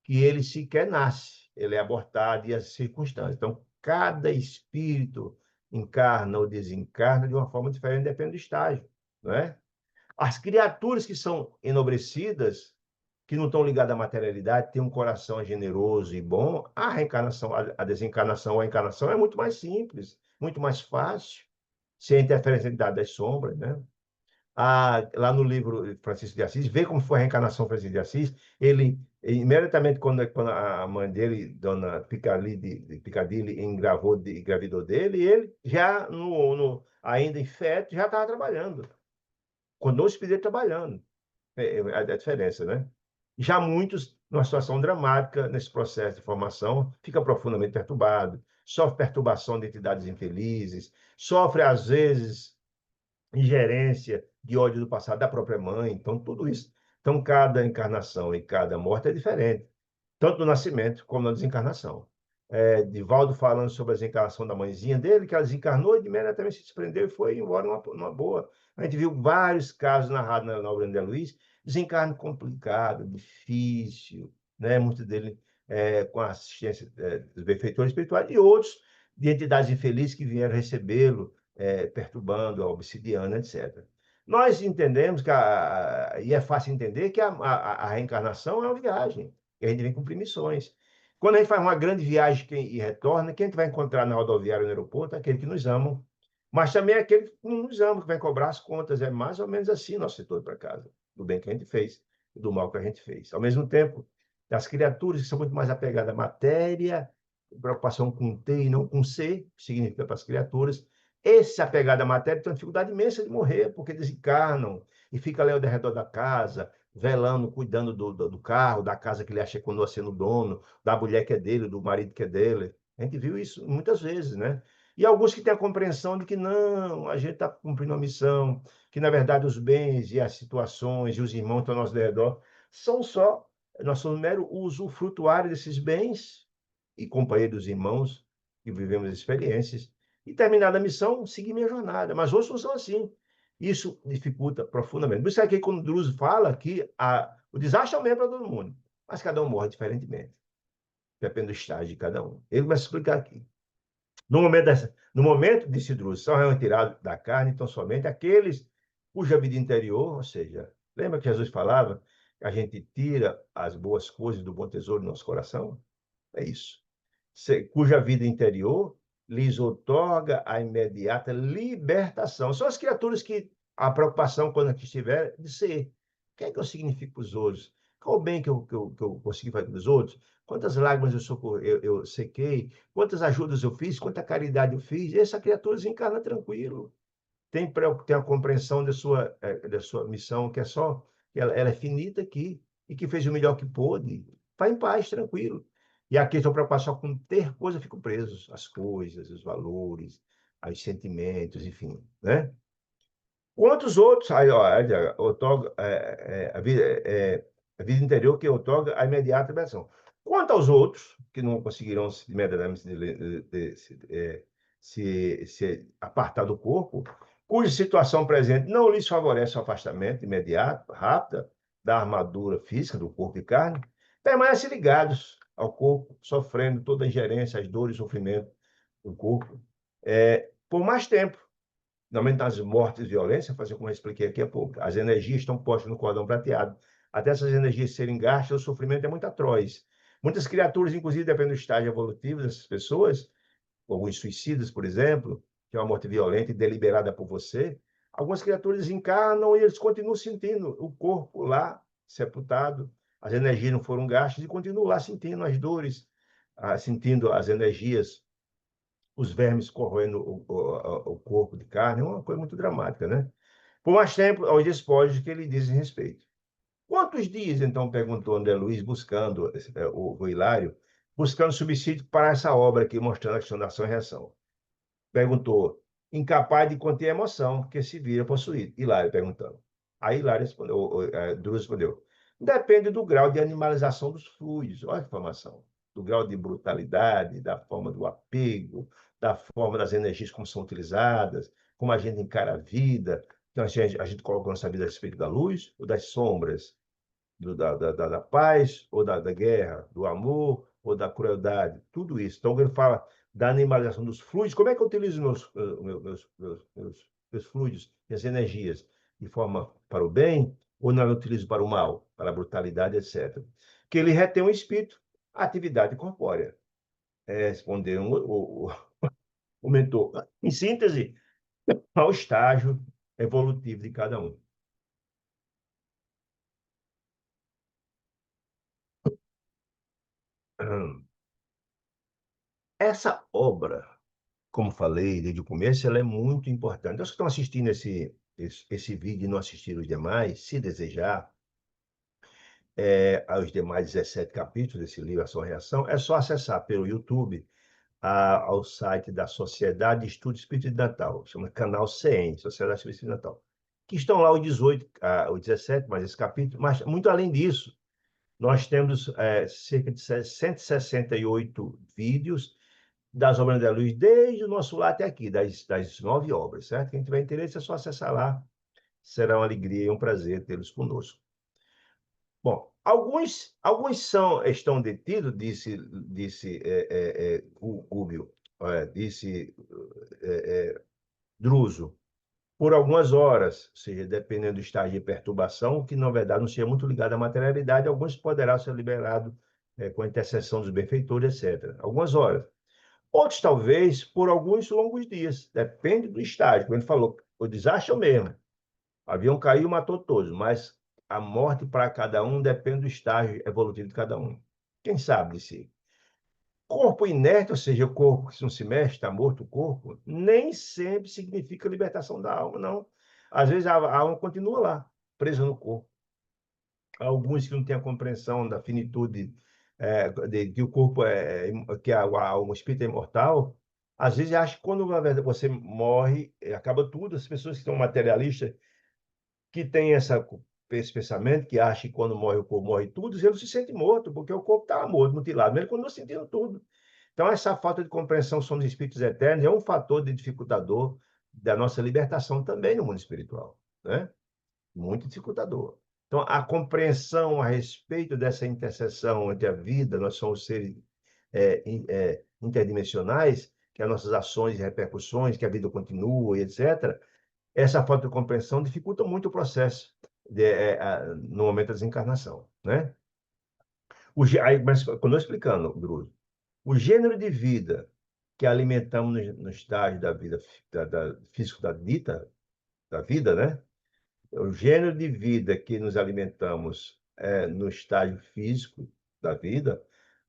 que ele sequer nasce, ele é abortado e as circunstâncias. Então, cada espírito encarna ou desencarna de uma forma diferente, depende do estágio, não é? As criaturas que são enobrecidas, que não estão ligadas à materialidade, têm um coração generoso e bom, a reencarnação, a desencarnação ou a encarnação é muito mais simples, muito mais fácil, sem a interferência das sombras, né? Lá no livro Francisco de Assis, vê como foi a reencarnação de Francisco de Assis, ele, imediatamente quando a mãe dele, Dona Picadilly, engravidou dele, ele já, ainda em feto, já estava trabalhando, quando o espírito trabalhando. A diferença, né? Já muitos, numa situação dramática, nesse processo de formação, fica profundamente perturbado, sofre perturbação de entidades infelizes, sofre, às vezes, ingerência de ódio do passado da própria mãe, então tudo isso. Então, cada encarnação e cada morte é diferente, tanto no nascimento como na desencarnação. Divaldo falando sobre a desencarnação da mãezinha dele, que ela desencarnou e imediatamente se desprendeu e foi embora numa boa. A gente viu vários casos narrados na obra de André Luiz, desencarne complicado, difícil, né? Muitos deles com a assistência dos benfeitores espirituais e outros de entidades infelizes que vieram recebê-lo, perturbando a obsidiana, etc. Nós entendemos e é fácil entender que a reencarnação é uma viagem, que a gente vem cumprir missões. Quando a gente faz uma grande viagem e retorna, quem a gente vai encontrar na rodoviária no aeroporto? Aquele que nos amam, mas também aquele que não nos ama, que vai cobrar as contas. É mais ou menos assim nosso setor para casa, do bem que a gente fez e do mal que a gente fez. Ao mesmo tempo, as criaturas que são muito mais apegadas à matéria, preocupação com T e não com C, que significa para as criaturas, esse apegado à matéria tem uma dificuldade imensa de morrer, porque desencarnam e fica ali ao redor da casa, velando, cuidando do carro, da casa que ele acha que continua sendo dono, da mulher que é dele, do marido que é dele. A gente viu isso muitas vezes, né? E alguns que têm a compreensão de que não, a gente está cumprindo uma missão, que na verdade os bens e as situações e os irmãos que estão ao nosso redor são só, nós somos mero usufrutuário desses bens e companheiros irmãos que vivemos experiências. E terminada a missão, seguir minha jornada. Mas outros não são assim. Isso dificulta profundamente. Por isso é que quando Druso fala que o desastre é o mesmo para todo mundo, mas cada um morre diferentemente. Depende do estágio de cada um. Ele vai explicar aqui. No momento desse Druso, são retirados da carne, então somente aqueles cuja vida interior, ou seja, lembra que Jesus falava que a gente tira as boas coisas do bom tesouro do nosso coração? É isso. Cuja vida interior lhes outorga a imediata libertação. São as criaturas que a preocupação, quando aqui estiver, de ser. O que é que eu significo para os outros? Qual o bem que eu consegui fazer pelos outros? Quantas lágrimas eu sequei? Quantas ajudas eu fiz? Quanta caridade eu fiz? Essa criatura se encarna tranquilo. Tem a compreensão da sua missão, que é só, que ela é finita aqui, e que fez o melhor que pôde. Vai em paz, tranquilo. E aqui estou preocupado só com ter coisa, eu fico preso. As coisas, os valores, os sentimentos, enfim, né? Quantos outros, aí, ó, a vida interior que outorga a imediata libertação. Quanto aos outros, que não conseguirão imediatamente se apartar do corpo, cuja situação presente não lhes favorece o afastamento imediato, rápido, da armadura física do corpo e carne, permanecem ligados ao corpo, sofrendo toda a ingerência, as dores e sofrimento do corpo, por mais tempo. Normalmente, nas mortes e violência, fazer como eu expliquei aqui há pouco, as energias estão postas no cordão prateado. Até essas energias serem gastas, o sofrimento é muito atroz. Muitas criaturas, inclusive, dependendo do estágio evolutivo dessas pessoas, alguns suicidas, por exemplo, que é uma morte violenta e deliberada por você, algumas criaturas encarnam e eles continuam sentindo o corpo lá, sepultado, as energias não foram gastas e continuam lá sentindo as dores, sentindo as energias, os vermes corroendo o corpo de carne, é uma coisa muito dramática, né? Por mais tempo, aos despojos que lhe dizem respeito. Quantos dias, então, perguntou André Luiz, buscando o Hilário, buscando subsídio para essa obra aqui, mostrando a questão da ação e reação? Perguntou, incapaz de conter a emoção, que se vira possuído. Hilário perguntando. Aí Hilário respondeu, Druso respondeu, depende do grau de animalização dos fluidos. Olha a informação. Do grau de brutalidade, da forma do apego, da forma das energias como são utilizadas, como a gente encara a vida. Então, a gente coloca a nossa vida a respeito da luz ou das sombras, da paz ou da guerra, do amor ou da crueldade, tudo isso. Então, ele fala da animalização dos fluidos. Como é que eu utilizo meus fluidos, minhas energias? De forma para o bem ou não eu utilizo para o mal, para a brutalidade, etc. Que ele retém o espírito, a atividade corpórea. Respondeu o mentor. Em síntese, ao estágio evolutivo de cada um. Essa obra, como falei desde o começo, ela é muito importante. Os que estão assistindo esse vídeo e não assistiram os demais, se desejar, aos demais 17 capítulos desse livro, Ação e Reação, é só acessar pelo YouTube ao site da Sociedade de Estudo Espírita de Natal, chama canal CN, Sociedade Espírita de Natal, que estão lá os 18, os 17, mais esse capítulo, mas muito além disso, nós temos cerca de 168 vídeos das obras da luz, desde o nosso lar até aqui, das 9 obras, certo? Quem tiver interesse é só acessar lá. Será uma alegria e um prazer tê-los conosco. Bom, estão detidos, disse o Gúbio, disse Druso, por algumas horas, ou seja, dependendo do estágio de perturbação, que na verdade não seja muito ligado à materialidade, alguns poderá ser liberado com a intercessão dos benfeitores, etc. Algumas horas. Outros, talvez, por alguns longos dias. Depende do estágio. Como ele falou, o desastre é o mesmo. O avião caiu e matou todos, mas a morte para cada um depende do estágio evolutivo de cada um. Quem sabe de si? Corpo inerte, ou seja, o corpo que não se mexe, está morto o corpo, nem sempre significa libertação da alma, não. Às vezes a alma continua lá, presa no corpo. Alguns que não têm a compreensão da finitude, de que o corpo que o espírito é imortal, às vezes acha que quando na verdade você morre, acaba tudo. As pessoas que são materialistas, que têm esse pensamento, que acham que quando morre o corpo morre tudo, eles não se sentem morto, porque o corpo está morto, mutilado, mas ele continua sentindo tudo. Então, essa falta de compreensão somos espíritos eternos é um fator de dificultador da nossa libertação também no mundo espiritual, né? Muito dificultador. Então, a compreensão a respeito dessa interseção entre a vida, nós somos seres interdimensionais, que as nossas ações e repercussões, que a vida continua e etc., essa falta de compreensão dificulta muito o processo no momento da desencarnação, né? Mas, quando eu explicando, Bruno, o gênero de vida que alimentamos no estágio da vida físico da vida, né? O gênero de vida que nos alimentamos no estágio físico da vida,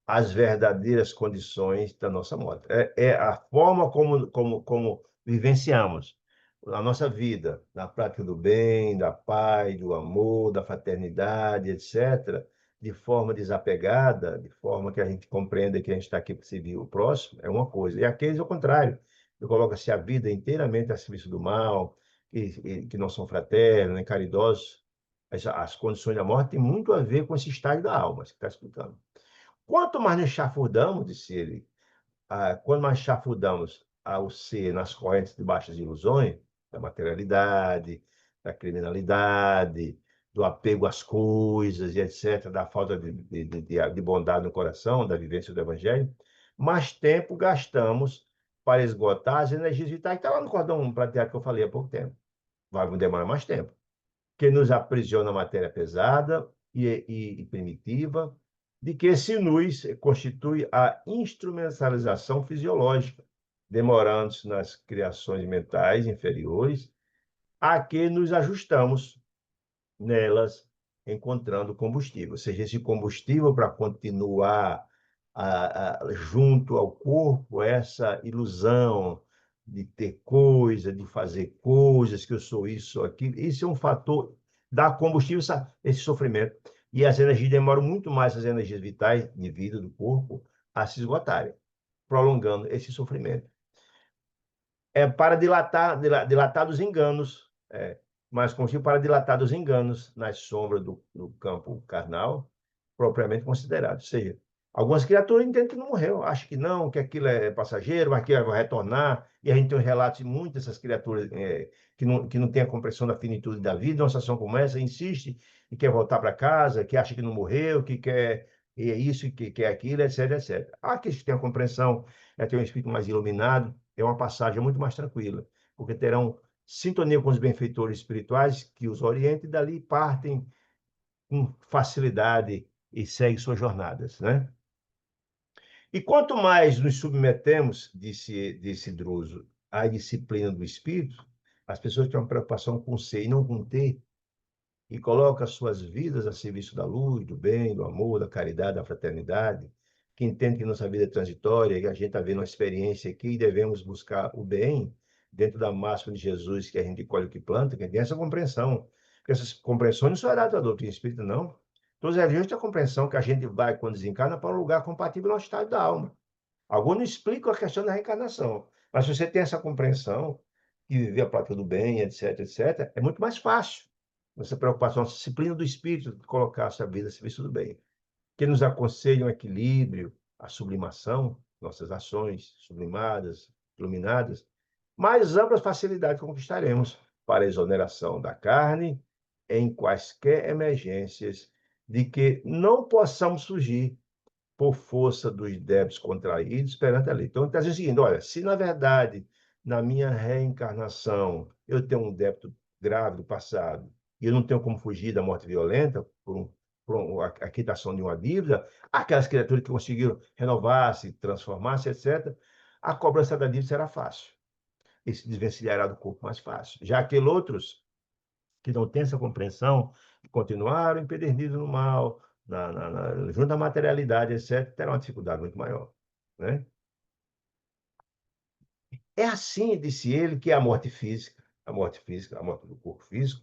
as verdadeiras condições da nossa morte. É a forma como vivenciamos a nossa vida, na prática do bem, da paz, do amor, da fraternidade, etc., de forma desapegada, de forma que a gente compreenda que a gente está aqui para servir o próximo, é uma coisa. E aqueles, ao contrário, que colocam-se a vida inteiramente a serviço do mal, que não são fraternos, nem caridosos. As condições da morte têm muito a ver com esse estágio da alma, que está explicando. Quanto mais nos chafurdamos, disse ele, quando mais chafurdamos ao ser nas correntes de baixas ilusões, da materialidade, da criminalidade, do apego às coisas e etc., da falta de bondade no coração, da vivência do Evangelho, mais tempo gastamos para esgotar as energias vitais, que está lá no cordão prateado que eu falei há pouco tempo. Vai demorar mais tempo, que nos aprisiona a matéria pesada e primitiva, de que esse nus constitui a instrumentalização fisiológica, demorando-se nas criações mentais inferiores, a que nos ajustamos nelas, encontrando combustível. Ou seja, esse combustível para continuar junto ao corpo, essa ilusão de ter coisa, de fazer coisas, que eu sou isso, sou aquilo, isso é um fator, dá combustível esse sofrimento. E as energias demoram muito mais, as energias vitais de vida do corpo, a se esgotarem, prolongando esse sofrimento. Para dilatar dos enganos, mas consigo para dilatar dos enganos nas sombras do campo carnal, propriamente considerado. Ou seja, algumas criaturas entendem que não morreu, acham que não, que aquilo é passageiro, mas que vai retornar, e a gente tem um relato de muitas dessas criaturas que não têm a compreensão da finitude da vida, uma situação como essa, insiste e quer voltar para casa, que acha que não morreu, que quer e é isso, que quer aquilo, etc, etc. Há aqueles que têm a compreensão, têm um espírito mais iluminado, é uma passagem muito mais tranquila, porque terão sintonia com os benfeitores espirituais que os orientem e dali partem com facilidade e seguem suas jornadas, né? E quanto mais nos submetemos, disse Druso, à disciplina do espírito, as pessoas têm uma preocupação com ser e não com ter, e colocam as suas vidas a serviço da luz, do bem, do amor, da caridade, da fraternidade, que entende que nossa vida é transitória e a gente está vendo uma experiência aqui e devemos buscar o bem dentro da máxima de Jesus, que a gente colhe o que planta, que tem essa compreensão. Porque essas compreensões não são heredadas da doutrina espírita, não. Todos os religiões têm a compreensão que a gente vai, quando desencarna, para um lugar compatível ao estado da alma. Alguns não explicam a questão da reencarnação, mas se você tem essa compreensão, que viver a prática do bem, etc, etc, é muito mais fácil. Essa preocupação, a disciplina do espírito, de colocar a sua vida a serviço do bem. Que nos aconselha o equilíbrio, a sublimação, nossas ações sublimadas, iluminadas, mais amplas facilidades conquistaremos para a exoneração da carne em quaisquer emergências de que não possamos fugir por força dos débitos contraídos perante a lei. Então, está dizendo o seguinte, olha, se na verdade, na minha reencarnação, eu tenho um débito grave do passado, e eu não tenho como fugir da morte violenta a quitação de uma dívida, aquelas criaturas que conseguiram renovar-se, transformar-se, etc., a cobrança da dívida será fácil. E se desvencilhará do corpo mais fácil. Já aqueles outros que não têm essa compreensão, que continuaram empedernidos no mal, junto à materialidade, etc., terá uma dificuldade muito maior. Né? É assim, disse ele, que a morte física, a morte física, a morte do corpo físico,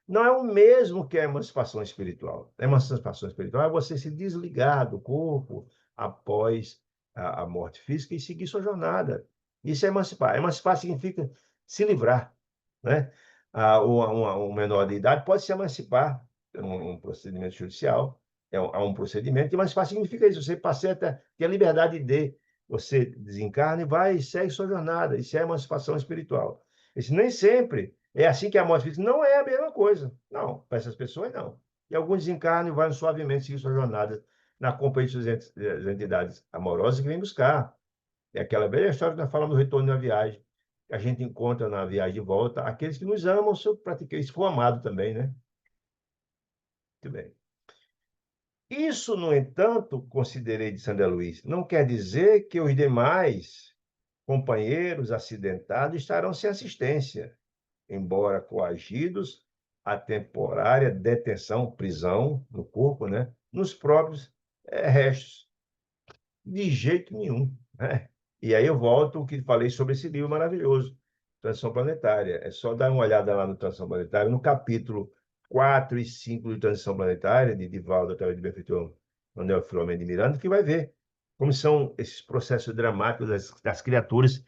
não é o mesmo que a emancipação espiritual. A emancipação espiritual é você se desligar do corpo após a morte física e seguir sua jornada. Isso é emancipar. Emancipar significa se livrar. Né? Um menor de idade pode se emancipar um procedimento judicial, há um procedimento, e emancipar significa isso, você passa a ter a liberdade de você desencarna e vai e segue sua jornada. Isso é emancipação espiritual. Isso nem sempre é assim que a morte física não é a mesma coisa. Não, para essas pessoas não. E alguns desencarnam e vão suavemente seguir sua jornada na companhia das entidades amorosas que vêm buscar. É aquela velha história que nós falamos no retorno da viagem. A gente encontra na viagem de volta aqueles que nos amam, se eu pratiquei isso, for amado também, né? Muito bem. Isso, no entanto, considerei de Sandra Luiz, não quer dizer que os demais companheiros acidentados estarão sem assistência, embora coagidos a temporária detenção, prisão no corpo, né? Nos próprios restos. De jeito nenhum, né? E aí eu volto ao que falei sobre esse livro maravilhoso, Transição Planetária. É só dar uma olhada lá no Transição Planetária, no capítulo 4 e 5 de Transição Planetária, de Divaldo através de benfeitor Manuel Filomeno de Miranda, que vai ver como são esses processos dramáticos das criaturas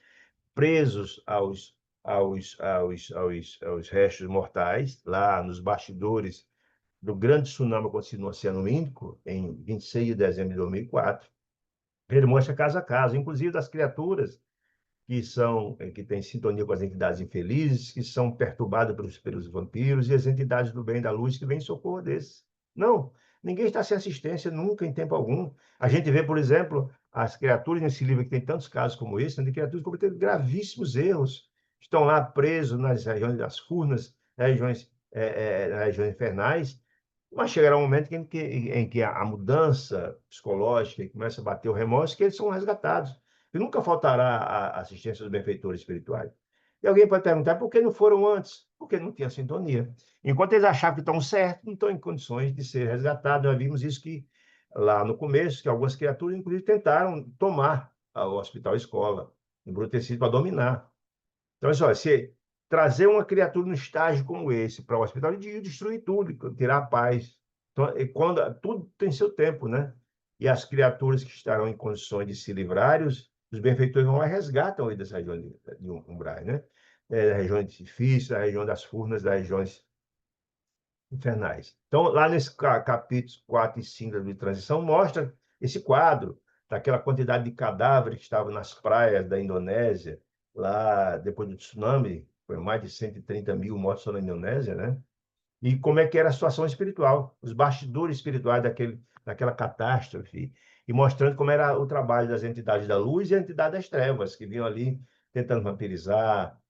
presos aos restos mortais, lá nos bastidores do grande tsunami que aconteceu no Oceano Índico, em 26 de dezembro de 2004. Ele mostra caso a caso, inclusive das criaturas que têm sintonia com as entidades infelizes, que são perturbadas pelos vampiros e as entidades do bem e da luz que vêm em socorro desses. Não, ninguém está sem assistência nunca, em tempo algum. A gente vê, por exemplo, as criaturas nesse livro que tem tantos casos como esse, né, de criaturas que cometeram gravíssimos erros, estão lá presos nas regiões das furnas, nas regiões infernais, mas chegará um momento em que a mudança psicológica começa a bater o remorso, que eles são resgatados. E nunca faltará a assistência dos benfeitores espirituais. E alguém pode perguntar por que não foram antes? Porque não tinha sintonia. Enquanto eles achavam que estão certos, não estão em condições de ser resgatados. Nós vimos isso lá no começo, que algumas criaturas, inclusive, tentaram tomar o hospital escola, embrutecido para dominar. Então, olha só, se trazer uma criatura num estágio como esse para o hospital, ele ia destruir tudo, tirar a paz. Então, tudo tem seu tempo, né? E as criaturas que estarão em condições de se livrarem, os benfeitores vão lá e resgatam ele dessa região de umbrais, né? Da região difícil, da região das furnas, das regiões infernais. Então, lá nesse capítulos 4 e 5 de transição, mostra esse quadro daquela quantidade de cadáveres que estavam nas praias da Indonésia, lá depois do tsunami, foi mais de 130 mil mortos só na Indonésia, né? E como é que era a situação espiritual, os bastidores espirituais daquela catástrofe, e mostrando como era o trabalho das entidades da luz e a entidade das trevas, que vinham ali tentando vampirizar,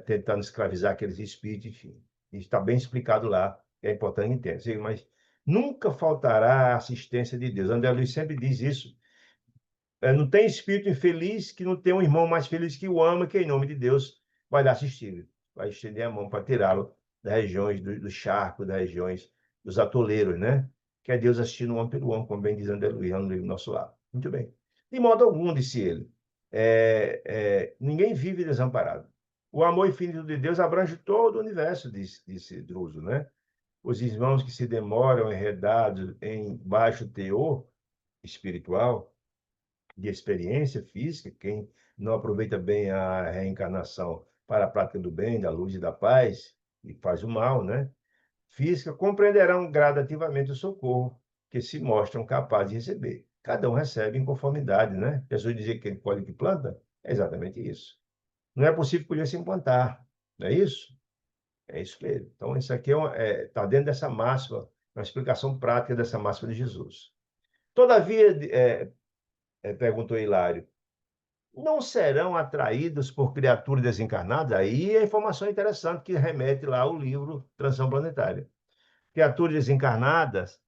tentando escravizar aqueles espíritos, enfim. Isso está bem explicado lá, é importante entender. Mas nunca faltará a assistência de Deus. André Luiz sempre diz isso. Não tem espírito infeliz que não tem um irmão mais feliz que o ama, que em nome de Deus vai lá assistir, vai estender a mão para tirá-lo das regiões do charco, das regiões dos atoleiros, né? Que é Deus assistindo o homem pelo homem, como bem diz André Luiz, no livro Nosso Lar. Muito bem. De modo algum, disse ele, ninguém vive desamparado. O amor infinito de Deus abrange todo o universo, disse Druso, né? Os irmãos que se demoram enredados em baixo teor espiritual, de experiência física, quem não aproveita bem a reencarnação para a prática do bem, da luz e da paz, e faz o mal, né? Física, compreenderão gradativamente o socorro que se mostram capazes de receber. Cada um recebe em conformidade, né? Jesus dizia que ele colhe o que planta, é exatamente isso. Não é possível colher sem plantar, não é isso? É isso mesmo. Então, isso aqui está dentro dessa máxima, uma explicação prática dessa máxima de Jesus. Todavia, perguntou Hilário, não serão atraídos por criaturas desencarnadas? Aí a informação interessante que remete lá ao livro Transição Planetária. Criaturas desencarnadas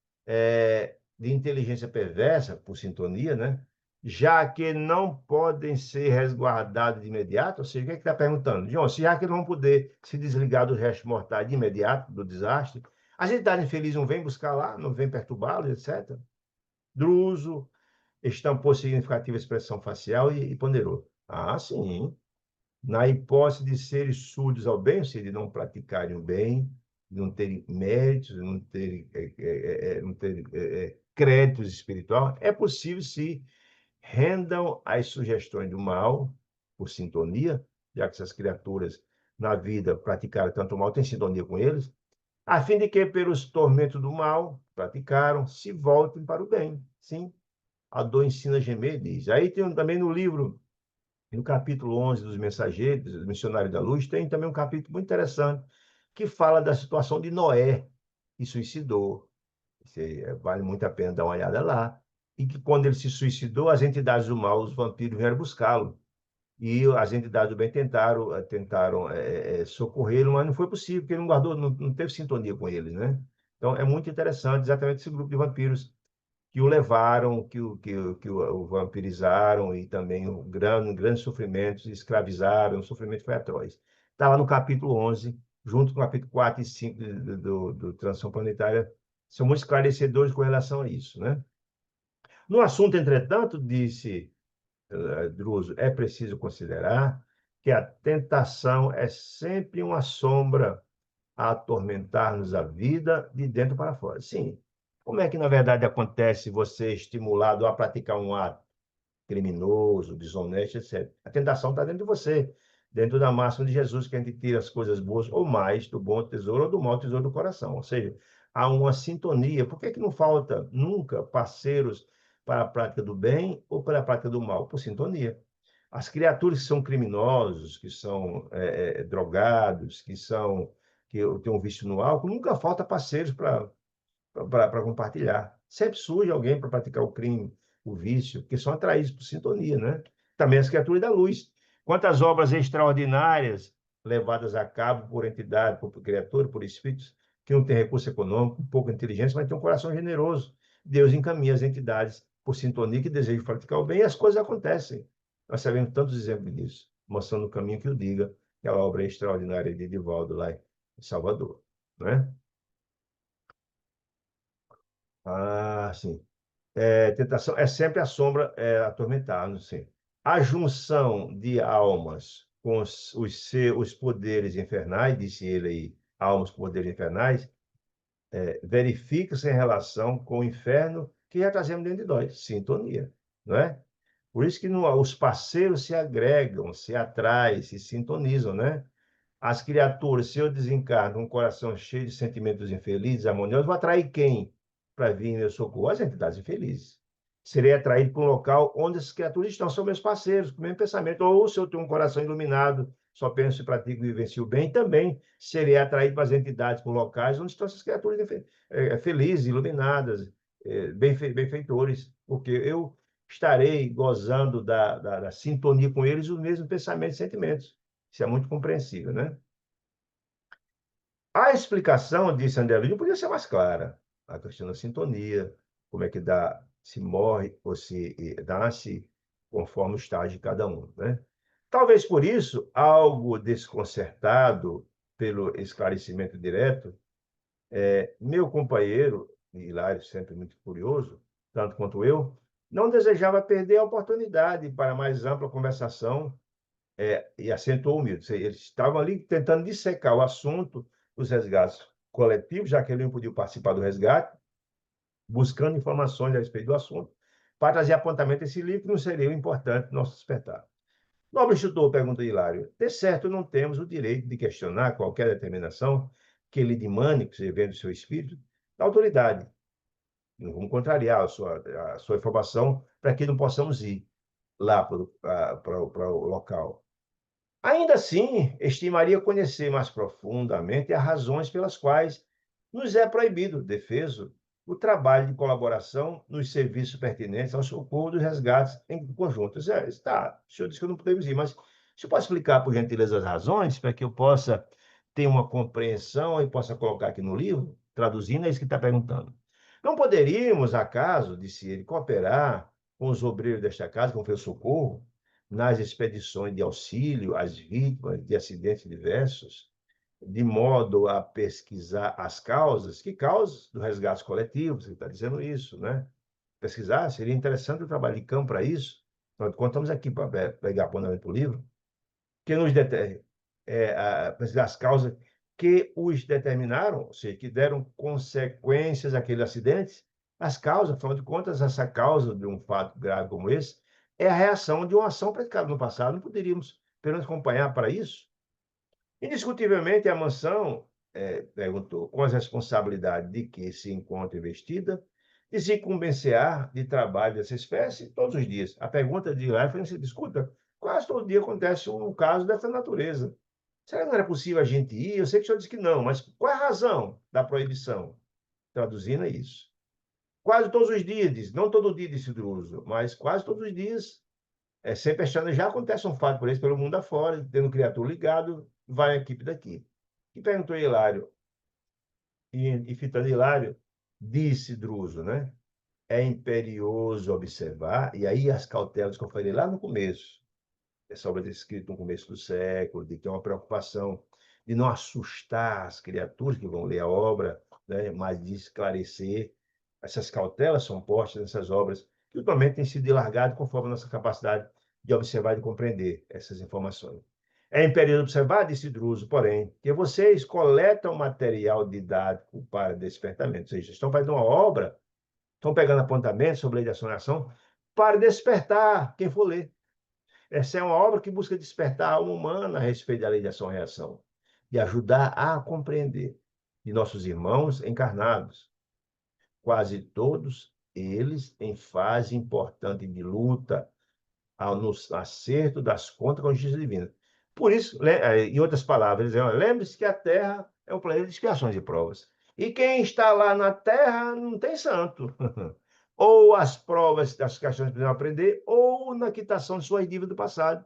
de inteligência perversa, por sintonia, né? Já que não podem ser resguardados de imediato, ou seja, o que é que está perguntando? João, se já que não vão poder se desligar dos restos mortais de imediato, do desastre, as entidades infelizes não vêm buscar lá, não vêm perturbá-los, etc. Druso estampou significativa expressão facial e ponderou. Ah, sim. Na hipótese de serem surdos ao bem, ou seja, de não praticarem o bem, de não terem méritos, de não terem créditos espiritual, é possível se rendam às sugestões do mal, por sintonia, já que essas criaturas na vida praticaram tanto mal, têm sintonia com eles, a fim de que, pelos tormentos do mal, praticaram, se voltem para o bem. Sim, a dor ensina a gemer, diz. Aí tem também no livro, no capítulo 11 dos Mensageiros, dos Missionários da Luz, tem também um capítulo muito interessante que fala da situação de Noé, que suicidou. Vale muito a pena dar uma olhada lá. E que quando ele se suicidou, as entidades do mal, os vampiros, vieram buscá-lo. E as entidades do bem tentaram socorrê-lo, mas não foi possível, porque ele não guardou, não teve sintonia com eles, né? Então, é muito interessante exatamente esse grupo de vampiros que o levaram, que o vampirizaram e também grandes sofrimentos, escravizaram, o sofrimento foi atroz. Está lá no capítulo 11 junto com o capítulo 4 e 5 do Transição Planetária, são muito esclarecedores com relação a isso, né? No assunto, entretanto, disse Druso, é preciso considerar que a tentação é sempre uma sombra a atormentar-nos a vida de dentro para fora. Sim. Como é que, na verdade, acontece você estimulado a praticar um ato criminoso, desonesto, etc. A tentação está dentro de você, dentro da máxima de Jesus, que a gente tira as coisas boas ou mais do bom tesouro ou do mau tesouro do coração. Ou seja, há uma sintonia. Por que que não falta nunca parceiros para a prática do bem ou para a prática do mal? Por sintonia. As criaturas que são criminosos, que são drogados, que têm um vício no álcool, nunca falta parceiros para compartilhar. Sempre surge alguém para praticar o crime, o vício, porque são atraídos por sintonia, né? Também as criaturas da luz. Quantas obras extraordinárias levadas a cabo por entidade, por criatura, por espíritos, que não têm recurso econômico, pouca inteligência, mas têm um coração generoso. Deus encaminha as entidades por sintonia que desejam praticar o bem e as coisas acontecem. Nós sabemos tantos exemplos disso, mostrando o caminho que o diga, aquela obra extraordinária de Edivaldo lá em Salvador, né? Ah, sim. Tentação é sempre a sombra atormentando, sim. A junção de almas com os poderes infernais, disse ele aí, almas com poderes infernais, verifica-se em relação com o inferno que já trazemos dentro de nós, sintonia, não é? Por isso que os parceiros se agregam, se atraem, se sintonizam, né? As criaturas, se eu desencarno com um coração cheio de sentimentos infelizes, harmoniosos, vou atrair quem para vir em meu socorro? As entidades infelizes. Serei atraído para um local onde essas criaturas estão, são meus parceiros, com o mesmo pensamento. Ou se eu tenho um coração iluminado, só penso e pratico e vivencio bem, também serei atraído para as entidades, para locais onde estão essas criaturas felizes, iluminadas, benfeitores, porque eu estarei gozando da sintonia com eles, os mesmos pensamentos e sentimentos. Isso é muito compreensível, né? A explicação, disse André Luiz, podia ser mais clara. A questão da sintonia, como é que dá, se morre ou se nasce, conforme o estágio de cada um, né? Talvez por isso, algo desconcertado pelo esclarecimento direto, meu companheiro, Hilário, sempre muito curioso, tanto quanto eu, não desejava perder a oportunidade para mais ampla conversação e acentuou o Milton. Eles estavam ali tentando dissecar o assunto dos resgates coletivos, já que ele não podia participar do resgate, buscando informações a respeito do assunto, para trazer apontamento a esse livro, que não seria importante no nosso despertar. Nobre instrutor, pergunta Hilário, de certo não temos o direito de questionar qualquer determinação que ele demande, que você vê do seu espírito, da autoridade. Não vamos contrariar a sua informação para que não possamos ir lá para o local. Ainda assim, estimaria conhecer mais profundamente as razões pelas quais nos é proibido, defeso, o trabalho de colaboração nos serviços pertinentes ao socorro dos resgates em conjunto. Está, o senhor disse que eu não podemos ir, mas o senhor pode explicar, por gentileza, as razões para que eu possa ter uma compreensão e possa colocar aqui no livro? Traduzindo, é isso que está perguntando. Não poderíamos, acaso, disse ele, cooperar com os obreiros desta casa, com o socorro, nas expedições de auxílio às vítimas de acidentes diversos, de modo a pesquisar as causas, que causas do resgate coletivo, você está dizendo isso, né? Pesquisar, seria interessante o trabalho de campo para isso. Nós contamos aqui para pegar apontamento para o livro, que nos pesquisar as causas que os determinaram, ou seja, que deram consequências àquele acidente. As causas, afinal de contas, essa causa de um fato grave como esse é a reação de uma ação praticada no passado. Não poderíamos apenas acompanhar para isso? Indiscutivelmente, a mansão, perguntou, com as responsabilidades de que se encontra investida, de se incumbenciar de trabalho dessa espécie todos os dias. A pergunta de lá foi assim, escuta, quase todo dia acontece um caso dessa natureza. Será que não era possível a gente ir? Eu sei que o senhor disse que não, mas qual é a razão da proibição? Traduzindo é isso. Quase todos os dias, diz, não todo dia, disse Druso, mas quase todos os dias, sempre achando, já acontece um fato por isso pelo mundo afora, tendo criatura ligado, vai a equipe daqui. E perguntou a Hilário, e fitando Hilário, disse Druso, né? É imperioso observar, e aí as cautelas que eu falei lá no começo, essa obra é escrita no começo do século, de que é uma preocupação de não assustar as criaturas que vão ler a obra, né, mas de esclarecer. Essas cautelas são postas nessas obras, que ultimamente têm sido dilargadas conforme a nossa capacidade de observar e de compreender essas informações. É imperioso observar, disse Druso, porém, que vocês coletam material didático para despertamento, ou seja, estão fazendo uma obra, estão pegando apontamentos sobre lei de ação e ação para despertar quem for ler. Essa é uma obra que busca despertar a alma humana a respeito da lei de ação e reação e ajudar a compreender. E nossos irmãos encarnados, quase todos eles em fase importante de luta no acerto das contas com a justiça divina. Por isso, em outras palavras, lembre-se que a Terra é um planeta de expiações e provas. E quem está lá na Terra não tem santo. Ou as provas das questões que precisam aprender, ou na quitação de suas dívidas do passado.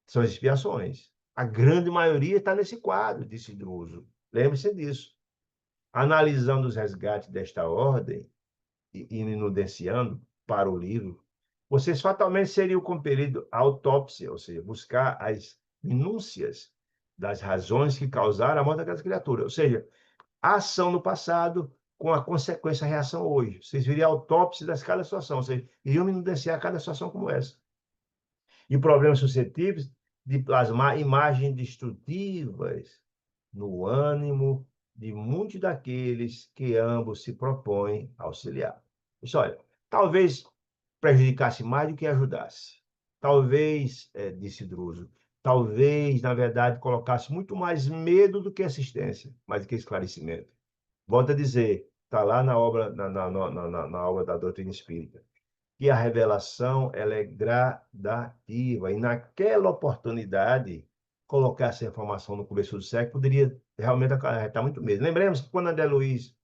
São as expiações. A grande maioria está nesse quadro, disse Druso. Lembre-se disso. Analisando os resgates desta ordem e enunciando para o livro, vocês fatalmente seriam compelidos à autópsia, ou seja, buscar as minúcias das razões que causaram a morte daquelas criaturas. Ou seja, a ação no passado com a consequência, a reação hoje. Vocês viriam a autópsia das cada situação, ou seja, iriam enunciar cada situação como essa. E problemas suscetíveis de plasmar imagens destrutivas no ânimo de muitos daqueles que ambos se propõem a auxiliar. Isso, olha, talvez prejudicasse mais do que ajudasse. Talvez, disse Druso, talvez, na verdade, colocasse muito mais medo do que assistência, mais do que esclarecimento. Volto a dizer, está lá na obra, na obra da doutrina espírita, que a revelação ela é gradativa, e naquela oportunidade, colocar essa informação no começo do século poderia realmente acarretar muito medo. Lembremos que quando André Luiz,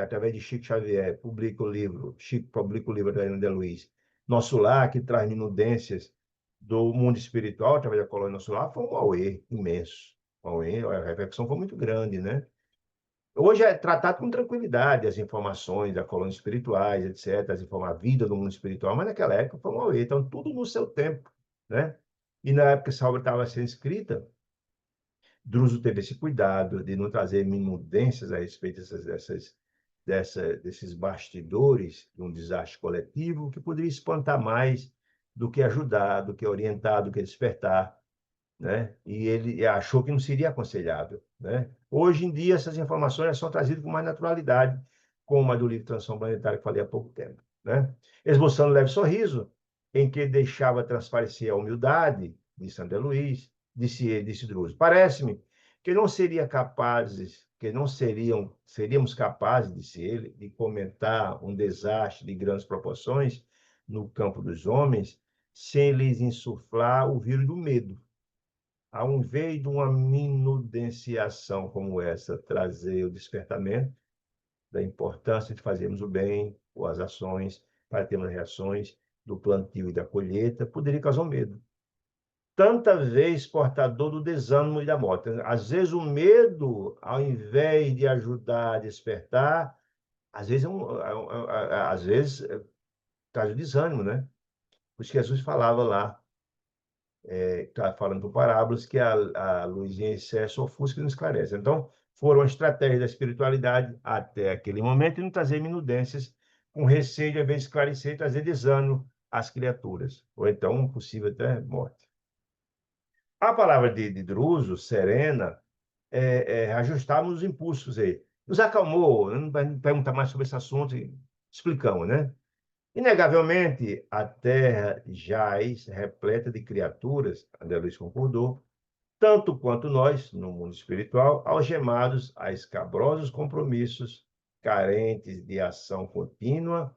através de Chico Xavier, publica o livro, Chico publica o livro da André Luiz, Nosso Lar, que traz minudências do mundo espiritual, através da colônia Nosso Lar, foi um auê imenso. A repercussão foi muito grande, né? Hoje é tratado com tranquilidade as informações da colônia espirituais, etc., a vida do mundo espiritual, mas naquela época foi um auê, então tudo no seu tempo, né? E na época que essa obra estava sendo escrita, Druso teve esse cuidado de não trazer minudências a respeito desses bastidores de um desastre coletivo que poderia espantar mais do que ajudar, do que orientar, do que despertar, né? E ele achou que não seria aconselhável, né? Hoje em dia, essas informações são trazidas com mais naturalidade, como a do livro Transição Planetária, que falei há pouco tempo, né? Esboçando um leve sorriso, em que deixava transparecer a humildade, disse André Luiz, disse Druso. Parece-me que não seria capazes, que não seríamos capazes, disse ele, de comentar um desastre de grandes proporções no campo dos homens, sem lhes insuflar o vírus do medo. Ao invés de uma minudenciação como essa, trazer o despertamento da importância de fazermos o bem, ou as ações, para termos reações do plantio e da colheita, poderia causar um medo. Tanta vez portador do desânimo e da morte. Às vezes o medo, ao invés de ajudar a despertar, às vezes traz o desânimo, né? Por isso que Jesus falava lá, está falando por parábolas, que a luz em excesso ofusca e não esclarece. Então, foram estratégias da espiritualidade até aquele momento e não trazer minudências, com receio de, ao invés de esclarecer, e trazer desânimo às criaturas, ou então, possível até morte. A palavra de Druso, serena, ajustarmos os impulsos aí. Nos acalmou, não vai perguntar mais sobre esse assunto, e explicamos, né? Inegavelmente, a Terra jaz repleta de criaturas, André Luiz concordou, tanto quanto nós, no mundo espiritual, algemados a escabrosos compromissos, carentes de ação contínua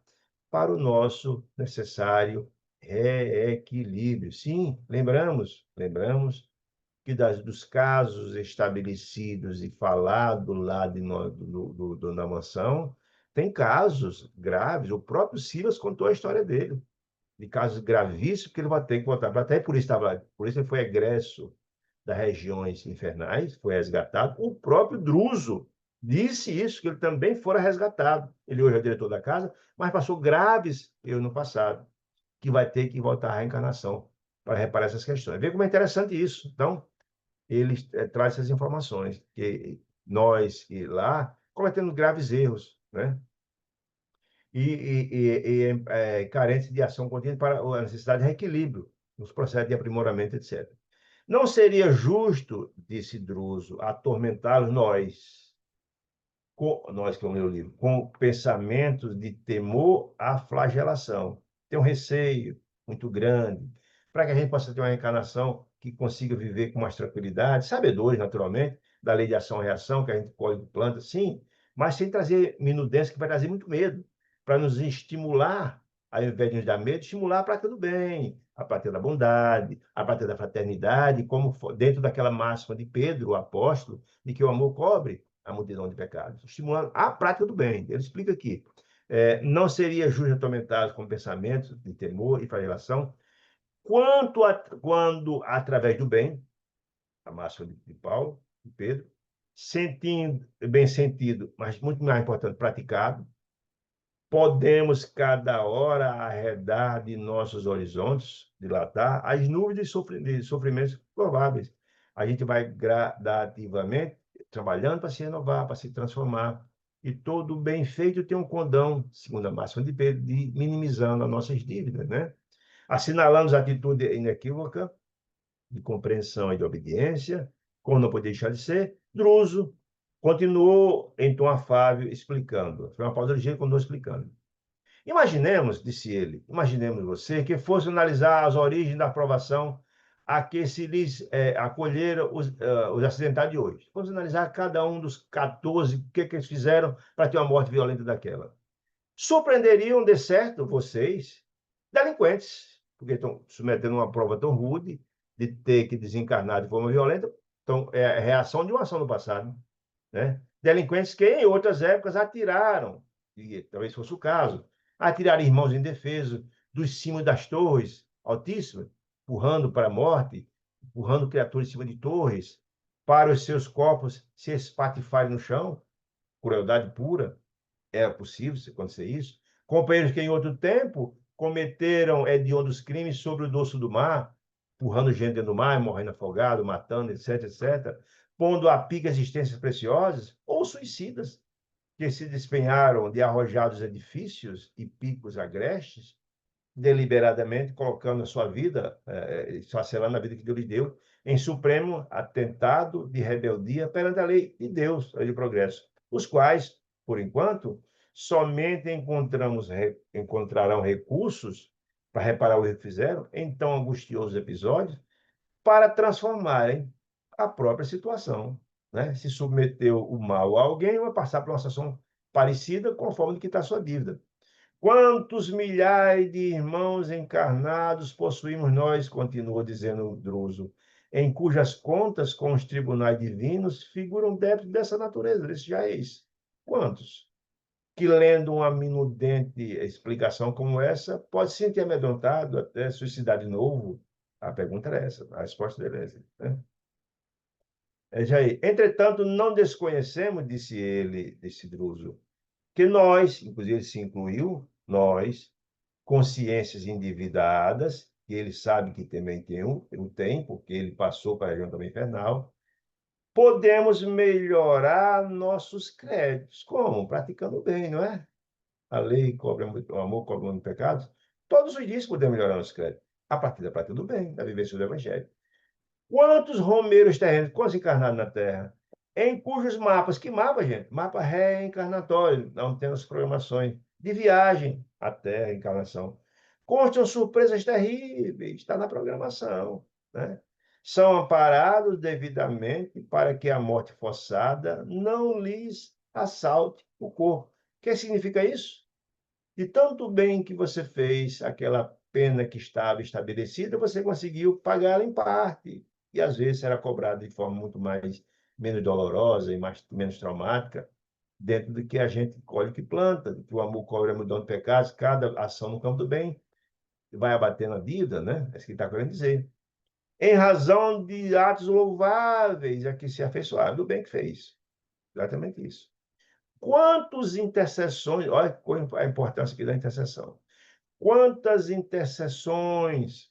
para o nosso necessário reequilíbrio. Sim, lembramos que dos casos estabelecidos e falado lá na mansão, tem casos graves. O próprio Silas contou a história dele, de casos gravíssimos que ele vai ter que voltar para a Terra. Por isso ele foi egresso das regiões infernais, foi resgatado. O próprio Druso disse isso, que ele também fora resgatado. Ele hoje é o diretor da casa, mas passou graves erros no passado, que vai ter que voltar à reencarnação para reparar essas questões. Vê como é interessante isso. Então, ele traz essas informações, que nós e lá cometemos graves erros, né? E carentes de ação contínua para a necessidade de reequilíbrio nos processos de aprimoramento, etc. Não seria justo, disse Druso, atormentá-los nós que é o meu livro, com pensamentos de temor à flagelação. Tem um receio muito grande, para que a gente possa ter uma reencarnação que consiga viver com mais tranquilidade, sabedores, naturalmente, da lei de ação e reação, que a gente colhe planta, sim, mas sem trazer minudência, que vai trazer muito medo, para nos estimular, ao invés de nos dar medo, estimular a prática do bem, a prática da bondade, a prática da fraternidade, como dentro daquela máxima de Pedro, o apóstolo, de que o amor cobre a multidão de pecados, estimulando a prática do bem. Ele explica aqui. Não seria justo atormentá-los com pensamentos de temor e flagelação, quando, através do bem, a máxima de Paulo, de Pedro, sentindo, bem sentido, mas muito mais importante, praticado, podemos cada hora arredar de nossos horizontes, dilatar as nuvens de sofrimentos prováveis. A gente vai gradativamente trabalhando para se renovar, para se transformar. E todo bem feito tem um condão, segundo a máxima de Pedro, de minimizando as nossas dívidas, né? Assinalamos a atitude inequívoca de compreensão e de obediência, como não podia deixar de ser. Druso continuou em tom afável, explicando. Foi uma pausa ligeira, continuou explicando. Imaginemos, disse ele, imaginemos você, que fosse analisar as origens da aprovação a que se lhes acolheram os acidentados de hoje. Vamos analisar cada um dos 14, o que eles fizeram para ter uma morte violenta daquela. Surpreenderiam, de certo, vocês, delinquentes, porque estão submetendo uma prova tão rude de ter que desencarnar de forma violenta. Então, é a reação de uma ação no passado, né? Delinquentes que em outras épocas atiraram, e talvez fosse o caso, atiraram irmãos indefesos dos cimos das torres altíssimas, empurrando para a morte, empurrando criaturas em cima de torres, para os seus corpos se espatifarem no chão, crueldade pura. Era possível acontecer isso. Companheiros que em outro tempo cometeram hediondos crimes sobre o dorso do mar, empurrando gente dentro do mar, morrendo afogado, matando, etc, etc, pondo a pique existências preciosas, ou suicidas, que se despenharam de arrojados edifícios e picos agrestes, deliberadamente colocando a sua vida, esfacelando a vida que Deus lhe deu, em supremo atentado de rebeldia perante a lei de Deus, a lei de progresso, os quais, por enquanto, somente encontrarão recursos para reparar o que fizeram em tão angustiosos episódios, para transformarem a própria situação, né? Se submeteu o mal a alguém, vai passar por uma situação parecida conforme que está a sua dívida. Quantos milhares de irmãos encarnados possuímos nós, continua dizendo Druso, em cujas contas com os tribunais divinos figuram débitos dessa natureza, desses jaez? Quantos? Que lendo uma minudente explicação como essa, pode se sentir amedrontado até suicidar de novo? A pergunta é essa, a resposta dele é essa, né? Jair. Entretanto, não desconhecemos, disse ele, disse Druso, que nós, inclusive ele se incluiu, nós, consciências endividadas, que ele sabe que também tem, porque ele passou para a região também infernal, podemos melhorar nossos créditos. Como? Praticando bem, não é? A lei cobra muito, o amor cobra muito pecados. Todos os dias podemos melhorar nossos créditos. A partir da prática do bem, da vivência do Evangelho. Quantos romeiros terrenos, quantos encarnados na Terra, em cujos mapas, que mapa, gente? Mapa reencarnatório, não temos programações de viagem à Terra, encarnação. Constam surpresas terríveis, está na programação, né? São amparados devidamente para que a morte forçada não lhes assalte o corpo. O que significa isso? De tanto bem que você fez, aquela pena que estava estabelecida, você conseguiu pagá-la em parte. E às vezes será cobrado de forma muito mais menos dolorosa e menos traumática, dentro do que a gente colhe que planta, que o amor cobre a multidão de pecados, cada ação no campo do bem vai abatendo a vida, né? É isso que está querendo dizer. Em razão de atos louváveis a que se afeiçoaram do bem que fez. Exatamente isso. Quantos intercessões, olha a importância aqui da intercessão. Quantas intercessões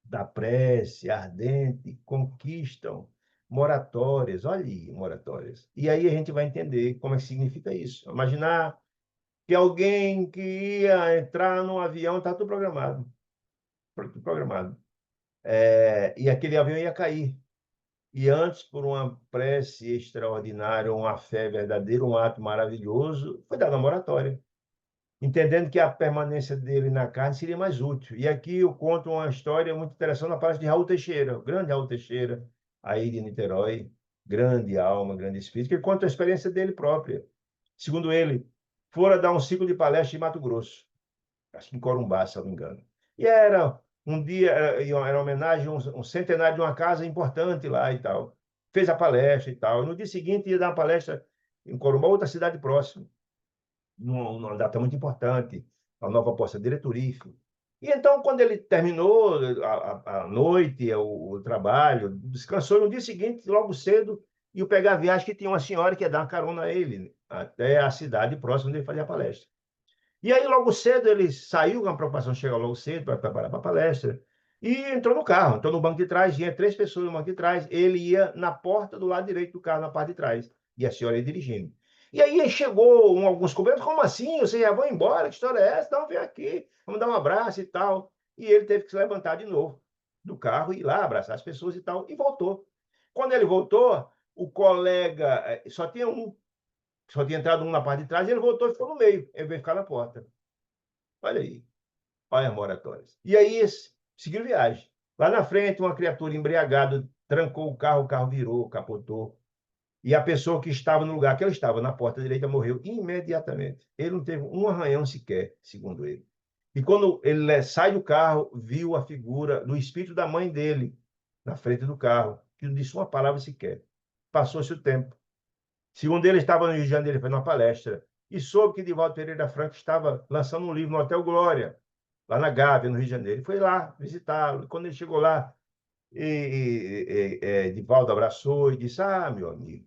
da prece ardente conquistam moratórias, olha aí, moratórias. E aí a gente vai entender como é que significa isso. Imaginar que alguém que ia entrar num avião, está tudo programado. E aquele avião ia cair. E antes, por uma prece extraordinária, uma fé verdadeira, um ato maravilhoso, foi dada a moratória, entendendo que a permanência dele na carne seria mais útil. E aqui eu conto uma história muito interessante na parte de Raul Teixeira, o grande Raul Teixeira, aí de Niterói, grande alma, grande espírito, que conta a experiência dele própria. Segundo ele, fora dar um ciclo de palestra em Mato Grosso, acho que em Corumbá, se eu não me engano. E era um dia, era uma homenagem a um centenário de uma casa importante lá e tal. Fez a palestra e tal. E no dia seguinte ia dar uma palestra em Corumbá, outra cidade próxima, numa data muito importante, a nova posse da diretoria, enfim. E então, quando ele terminou a noite, o trabalho, descansou, no dia seguinte, logo cedo, ia pegar a viagem que tinha uma senhora que ia dar uma carona a ele, até a cidade próxima onde ele fazia a palestra. E aí, logo cedo, ele saiu com a preocupação de chegar logo cedo para preparar para a palestra, e entrou no carro, entrou no banco de trás, tinha 3 pessoas no banco de trás, ele ia na porta do lado direito do carro, na parte de trás, e a senhora ia dirigindo. E aí chegou alguns cobrantes, como assim? Vocês já vão embora? Que história é essa? Não, vem aqui, vamos dar um abraço e tal. E ele teve que se levantar de novo do carro, ir lá abraçar as pessoas e tal, e voltou. Quando ele voltou, o colega, só tinha entrado um na parte de trás, e ele voltou e ficou no meio, ele veio ficar na porta. Olha aí, olha as moratórias. E aí, seguiu viagem. Lá na frente, uma criatura embriagada trancou o carro virou, capotou. E a pessoa que estava no lugar que ele estava, na porta direita, morreu imediatamente. Ele não teve um arranhão sequer, segundo ele. E quando ele sai do carro, viu a figura do espírito da mãe dele na frente do carro, que não disse uma palavra sequer. Passou-se o tempo. Segundo ele, estava no Rio de Janeiro, fazendo uma palestra, e soube que Divaldo Pereira Franco estava lançando um livro no Hotel Glória, lá na Gávea, no Rio de Janeiro. Ele foi lá visitá-lo. E quando ele chegou lá, Divaldo abraçou e disse: Ah, meu amigo,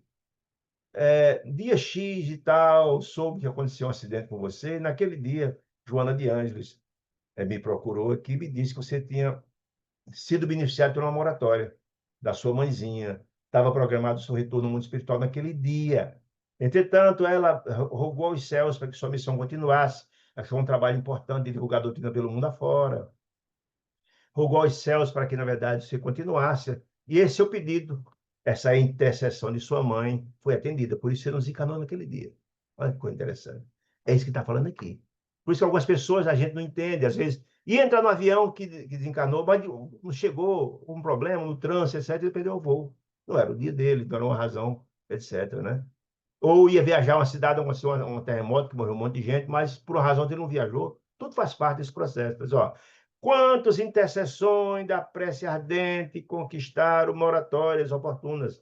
dia X e tal, soube que aconteceu um acidente com você. Naquele dia, Joana de Ângeles me procurou aqui e me disse que você tinha sido beneficiado por uma moratória da sua mãezinha. Estava programado o seu retorno ao mundo espiritual naquele dia. Entretanto, ela rogou aos céus para que sua missão continuasse. Achou um trabalho importante de divulgar a doutrina pelo mundo afora. Rogou aos céus para que, na verdade, você continuasse. E esse é o pedido. Essa intercessão de sua mãe foi atendida. Por isso você não desencanou naquele dia. Olha que coisa interessante. É isso que está falando aqui. Por isso que algumas pessoas a gente não entende. Às vezes, ia entrar no avião que desencanou, mas não chegou, um problema no trânsito, etc. Ele perdeu o voo. Não era o dia dele, não era uma razão, etc. Né? Ou ia viajar a uma cidade, um terremoto, que morreu um monte de gente, mas por uma razão ele não viajou. Tudo faz parte desse processo. Mas, ó, quantas intercessões da prece ardente conquistaram moratórias oportunas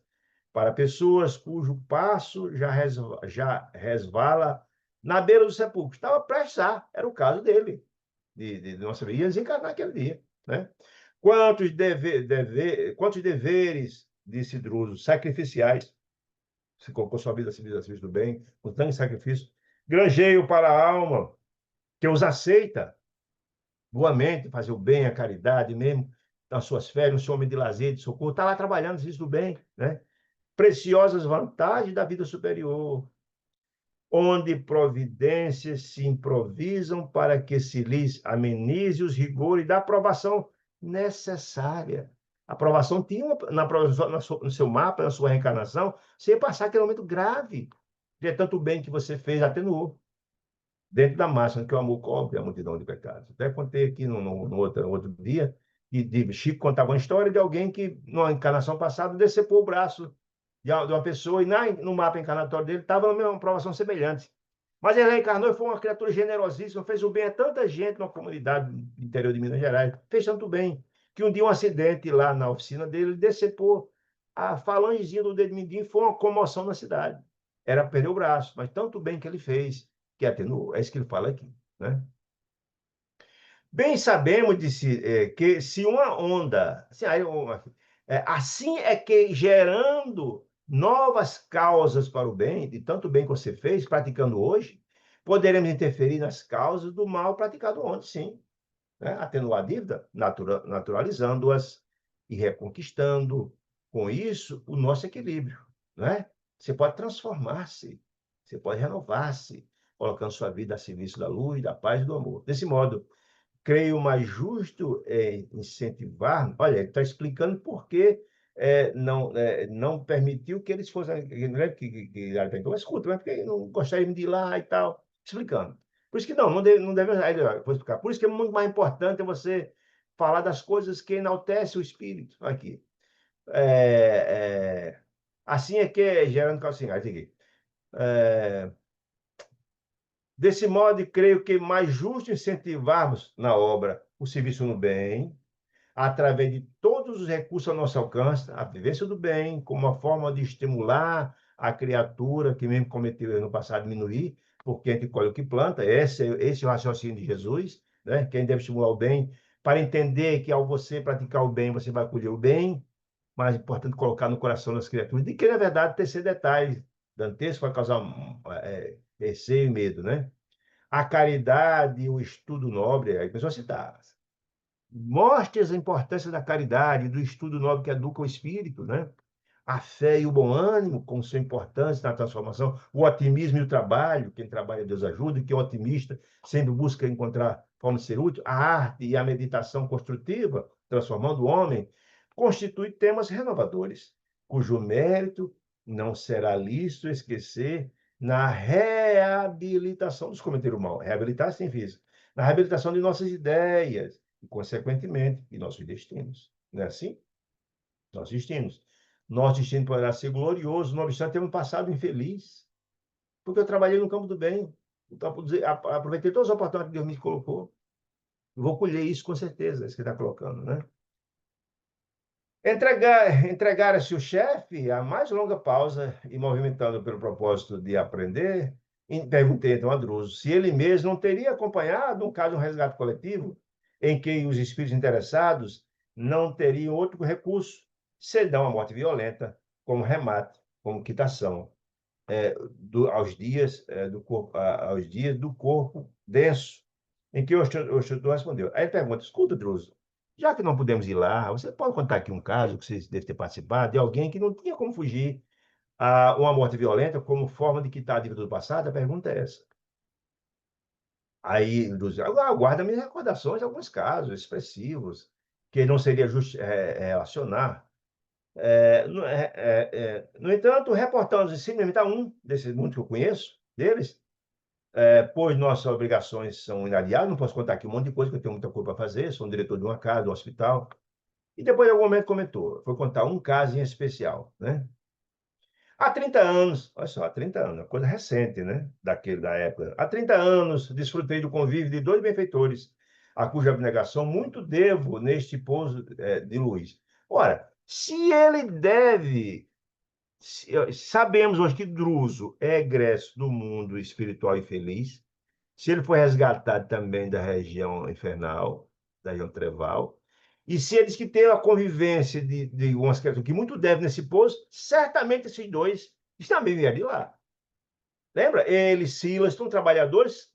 para pessoas cujo passo já resvala na beira do sepulcro. Estava prestes a, era o caso dele, de nossa vida, ia desencarnar naquele dia. Né? Quantos deveres, disse Druso, sacrificiais, se colocou sua vida a serviço do bem, com tanto sacrifício, granjeio para a alma, que os aceita boamente, fazer o bem, a caridade mesmo, nas suas férias, no seu homem de lazer, de socorro, está lá trabalhando, serviço do bem, né? Preciosas vantagens da vida superior, onde providências se improvisam para que se lhes amenize os rigores da aprovação necessária. A aprovação tinha no seu mapa, na sua reencarnação, você ia passar aquele momento grave, de tanto bem que você fez, atenuou dentro da máxima que o amor cobre a multidão de pecados. Até contei aqui no outro dia, de Chico contava uma história de alguém que, numa encarnação passada, decepou o braço de uma pessoa e no mapa encarnatório dele estava numa provação semelhante. Mas ele reencarnou e foi uma criatura generosíssima, fez o bem a tanta gente na comunidade do interior de Minas Gerais, fez tanto bem, que um dia um acidente lá na oficina dele decepou a falangezinha do dedo mindinho e foi uma comoção na cidade. Era perder o braço, mas tanto bem que ele fez, que atenuou. É isso que ele fala aqui. Né? Bem sabemos que se uma onda, assim é que gerando novas causas para o bem, de tanto bem que você fez, praticando hoje, poderemos interferir nas causas do mal praticado ontem, sim. Né? Atenuar a dívida, naturalizando-as e reconquistando com isso, o nosso equilíbrio, não é? Você pode transformar-se, você pode renovar-se, colocando sua vida a serviço da luz, da paz e do amor. Desse modo, creio mais justo incentivar. Olha, ele está explicando por que não permitiu que eles fossem. Não é que ele perguntou, mas escuta, mas por que não gostariam de ir lá e tal? Explicando. Por isso que não deve. Aí ele foi explicar. Por isso que é muito mais importante você falar das coisas que enaltecem o espírito. Aqui. É, é, assim é que é Gerando Calcinhar. Aqui. É, Desse modo, creio que mais justo incentivarmos na obra o serviço no bem, através de todos os recursos ao nosso alcance, a vivência do bem, como uma forma de estimular a criatura que mesmo cometeu no passado diminuir, porque a gente colhe o que planta. Esse é o raciocínio de Jesus, né? Quem deve estimular o bem, para entender que ao você praticar o bem, você vai colher o bem, mas é importante colocar no coração das criaturas, de que, na verdade, tecer detalhes dantescos vai causar receio e medo, né? A caridade, o estudo nobre, aí a pessoa citar. Mostres a importância da caridade, do estudo nobre que educa o espírito, né? A fé e o bom ânimo, como são importantes na transformação, o otimismo e o trabalho, quem trabalha, Deus ajuda, quem é otimista sempre busca encontrar forma de ser útil, a arte e a meditação construtiva, transformando o homem, constituem temas renovadores, cujo mérito não será lícito esquecer na reabilitação dos que cometeram mal. Reabilitar significa na reabilitação de nossas ideias e, consequentemente, de nossos destinos. Não é assim? Nossos destinos. Nosso destino poderá ser glorioso, não obstante ter um passado infeliz, porque eu trabalhei no campo do bem, então, aproveitei todas as oportunidades que Deus me colocou. Vou colher isso com certeza, é isso que ele está colocando, né? Entregar-se o chefe a mais longa pausa e movimentando pelo propósito de aprender, perguntei então a Druso se ele mesmo não teria acompanhado um caso de um resgate coletivo em que os espíritos interessados não teriam outro recurso, senão a morte violenta, como remate, como quitação, aos dias do corpo denso, em que o instrutor respondeu. Aí ele pergunta, escuta, Druso, já que não podemos ir lá, você pode contar aqui um caso que você deve ter participado de alguém que não tinha como fugir a uma morte violenta como forma de quitar a dívida do passado? A pergunta é essa. Aí, Druso, aguarda minhas recordações de alguns casos expressivos que não seria justo relacionar. No entanto, reportamos simplesmente a um desses muitos que eu conheço, deles, pois nossas obrigações são inadiáveis, não posso contar aqui um monte de coisa que eu tenho muita coisa para fazer, sou um diretor de uma casa, de um hospital. E depois, em algum momento, comentou, foi contar um caso em especial, né? Há 30 anos, olha só, há 30 anos, uma coisa recente, né? Da época. Há 30 anos, desfrutei do convívio de dois benfeitores, a cuja abnegação muito devo neste pouso de luz. Ora, se ele deve sabemos hoje que Druso é egresso do mundo espiritual e feliz. Se ele foi resgatado também da região infernal, da região treval, e se eles que têm a convivência de umas criaturas que muito devem nesse poço, certamente esses dois também vieram de lá. Lembra? Eles, Silas, são trabalhadores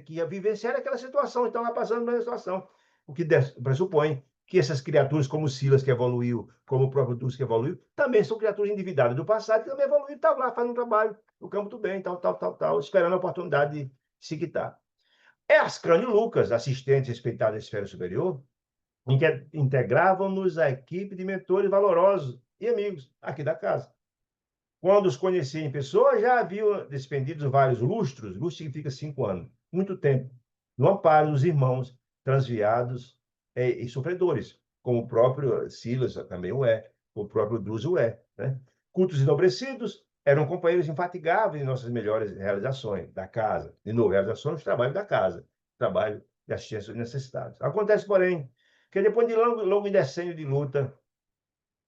que vivenciaram aquela situação, então lá passando pela situação. O que pressupõe que essas criaturas, como Silas, que evoluiu, como o próprio Dus, que evoluiu, também são criaturas endividadas do passado, que também evoluíram, estão lá fazendo um trabalho no campo do bem, tal, esperando a oportunidade de se quitar. É Ascânio e Lucas, assistentes respeitados da esfera superior, em que integravam-nos a equipe de mentores valorosos e amigos aqui da casa. Quando os conheci em pessoa, já haviam despendido vários lustros, lustro significa 5 anos, muito tempo, no amparo dos irmãos transviados e sofredores, como o próprio Silas também o é, o próprio Druso o é. Né? Cultos enobrecidos, eram companheiros infatigáveis em nossas melhores realizações da casa. De novo, realizações do trabalho da casa, trabalho de assistência aos necessitados. Acontece, porém, que depois de longo decênio de luta,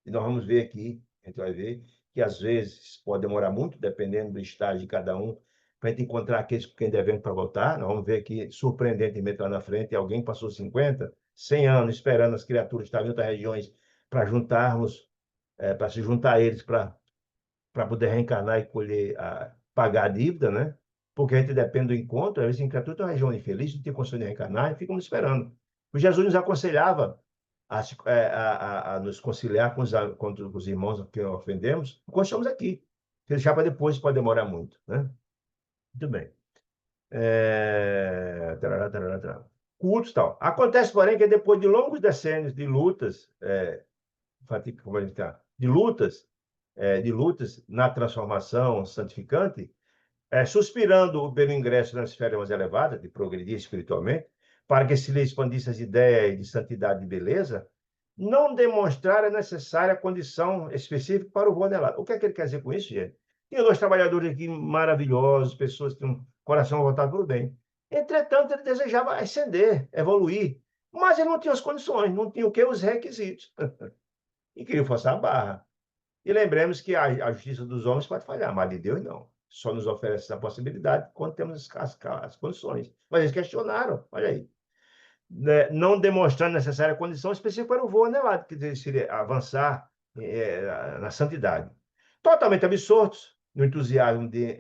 e nós vamos ver aqui, a gente vai ver, que às vezes pode demorar muito, dependendo do estágio de cada um, para a gente encontrar aqueles com quem devemos para voltar. Nós vamos ver aqui, surpreendentemente, lá na frente, alguém passou 50, 100 anos esperando as criaturas estarem em outras regiões para juntarmos, para se juntar a eles, para poder reencarnar e colher, pagar a dívida, né? Porque a gente depende do encontro, às vezes em criatura tem uma região infeliz, não tem condições de reencarnar, e ficamos esperando. O Jesus nos aconselhava a nos conciliar com os irmãos que ofendemos, continuamos aqui. Se deixar para depois, pode demorar muito, né? Muito bem. Tarará, tarará, tarará. Cultos tal. Acontece, porém, que depois de longos decênios de lutas, como a gente tá, de lutas na transformação santificante, suspirando pelo ingresso na esfera mais elevada, de progredir espiritualmente, para que se lhe expandisse as ideias de santidade e beleza, não demonstrar a necessária condição específica para o voo anelado. O que é que ele quer dizer com isso, gente? Tem dois trabalhadores aqui maravilhosos, pessoas que têm um coração voltado para o bem. Entretanto, ele desejava ascender, evoluir, mas ele não tinha as condições, não tinha o que? Os requisitos. E queria forçar a barra. E lembremos que a justiça dos homens pode falhar, mas de Deus não. Só nos oferece essa possibilidade quando temos as condições. Mas eles questionaram, olha aí. Né, não demonstrando necessária condição específica para o voo anelado, que seria avançar na santidade. Totalmente absortos no entusiasmo de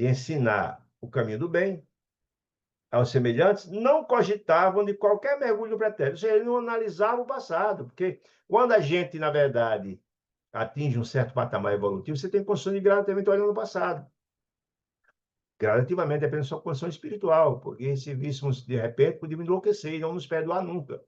ensinar o caminho do bem aos semelhantes, não cogitavam de qualquer mergulho no pretérito. Ou seja, eles não analisavam o passado, porque quando a gente, na verdade, atinge um certo patamar evolutivo, você tem condições de gradativamente olhar no passado. Gradativamente, depende da sua condição espiritual, porque se víssemos de repente, podíamos enlouquecer e não nos perdoar nunca.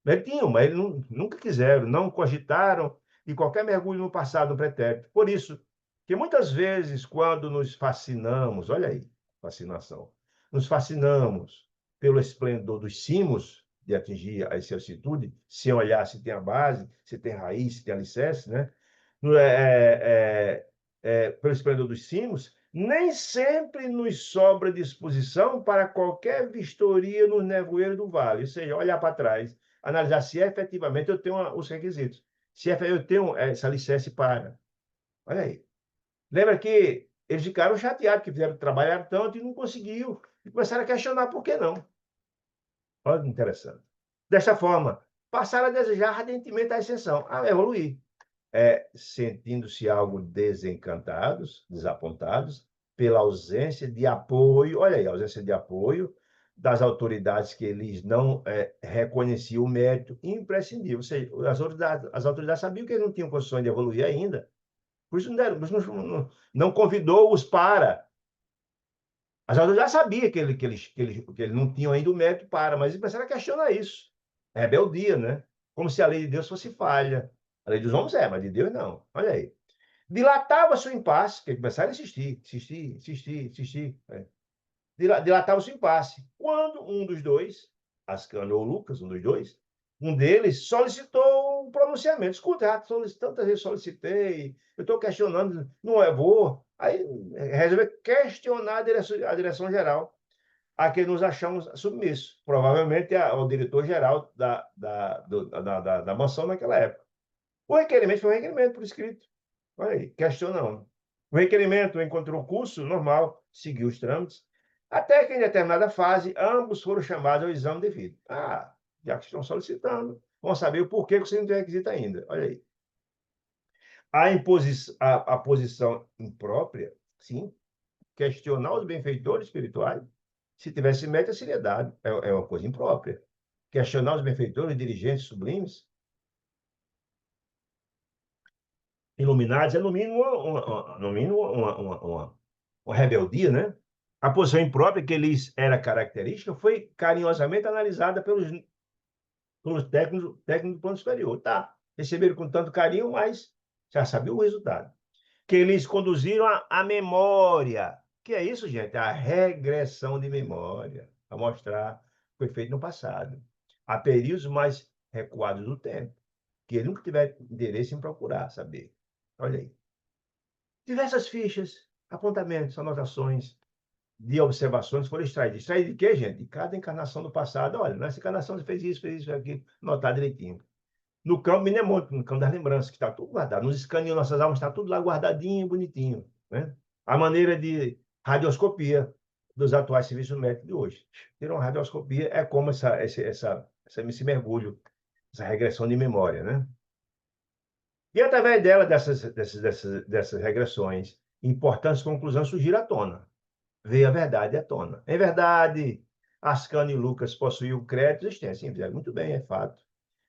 Eles tinham, mas eles nunca quiseram, não cogitaram de qualquer mergulho no passado, no pretérito. Por isso, que muitas vezes, quando nos fascinamos, olha aí, fascinação, nos fascinamos pelo esplendor dos cimos de atingir a excelsitude, sem olhar se tem a base, se tem raiz, se tem alicerce, né? Pelo esplendor dos cimos, nem sempre nos sobra disposição para qualquer vistoria no nevoeiro do vale, ou seja, olhar para trás, analisar se efetivamente eu tenho os requisitos, se eu tenho essa alicerce para. Olha aí. Lembra que eles ficaram chateados, que fizeram trabalhar tanto e não conseguiu, e começaram a questionar por que não. Olha que interessante. Desta forma, passaram a desejar ardentemente a ascensão, a evoluir, sentindo-se algo desencantados, desapontados, pela ausência de apoio, olha aí, a ausência de apoio das autoridades que eles não reconheciam o mérito imprescindível. Ou seja, as autoridades sabiam que eles não tinham condições de evoluir ainda, por isso não convidou-os para. As autoridades sabiam que eles não tinham ainda o mérito para, mas eles começaram a questionar isso. Rebeldia, né? Como se a lei de Deus fosse falha. A lei dos homens mas de Deus não. Olha aí. Dilatava-se o impasse, que começaram a insistir. Dilatava-se o impasse. Quando um dos dois, Ascânio ou Lucas, um dos dois, um deles solicitou um pronunciamento. Escuta, tantas vezes solicitei, eu estou questionando, não é boa. Aí resolveu questionar a direção geral, a que nos achamos submissos. Provavelmente ao diretor-geral da mansão naquela época. O requerimento foi um requerimento por escrito. Olha aí, questionando. O requerimento encontrou curso normal, seguiu os trâmites, até que em determinada fase, ambos foram chamados ao exame devido. Já que estão solicitando, vão saber o porquê que você não tem requisito ainda. Olha aí. A posição imprópria, sim, questionar os benfeitores espirituais, se tivesse meta, seria dado. É uma coisa imprópria. Questionar os benfeitores, dirigentes sublimes, iluminados, é no mínimo uma rebeldia, né? A posição imprópria que lhes era característica foi carinhosamente analisada pelos técnicos do plano superior. Tá, receberam com tanto carinho, mas já sabiam o resultado. Que eles conduziram a memória. Que é isso, gente? A regressão de memória, a mostrar o que foi feito no passado. Há períodos mais recuados do tempo, que ele nunca tiver interesse em procurar saber. Olha aí. Diversas fichas, apontamentos, anotações de observações foram extraídas. Extraídas de quê, gente? De cada encarnação do passado. Olha, nessa encarnação você fez isso, fez aquilo, anotar direitinho. No campo mnemônico, no campo das lembranças, que está tudo guardado. Nos escaninhos nossas almas, está tudo lá guardadinho, bonitinho. Né? A maneira de radioscopia dos atuais serviços médicos de hoje. Ter uma radioscopia é como esse mergulho, essa regressão de memória, né? E através dela, dessas regressões, importantes conclusões surgiram à tona. Veio a verdade à tona. Em verdade, Ascânio e Lucas possuíam créditos extensos. Sim, fizeram muito bem, é fato.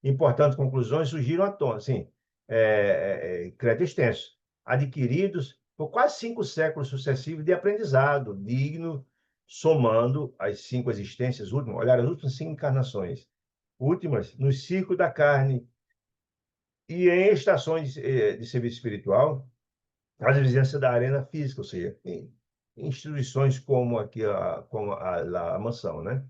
Importantes conclusões surgiram à tona, assim, crédito extenso, adquiridos por quase 5 séculos sucessivos de aprendizado, digno, somando as 5 existências últimas, olhar as últimas 5 encarnações, últimas, nos ciclos da carne e em estações de serviço espiritual, as vizinhanças da arena física, ou seja, em instituições como aqui a mansão, né?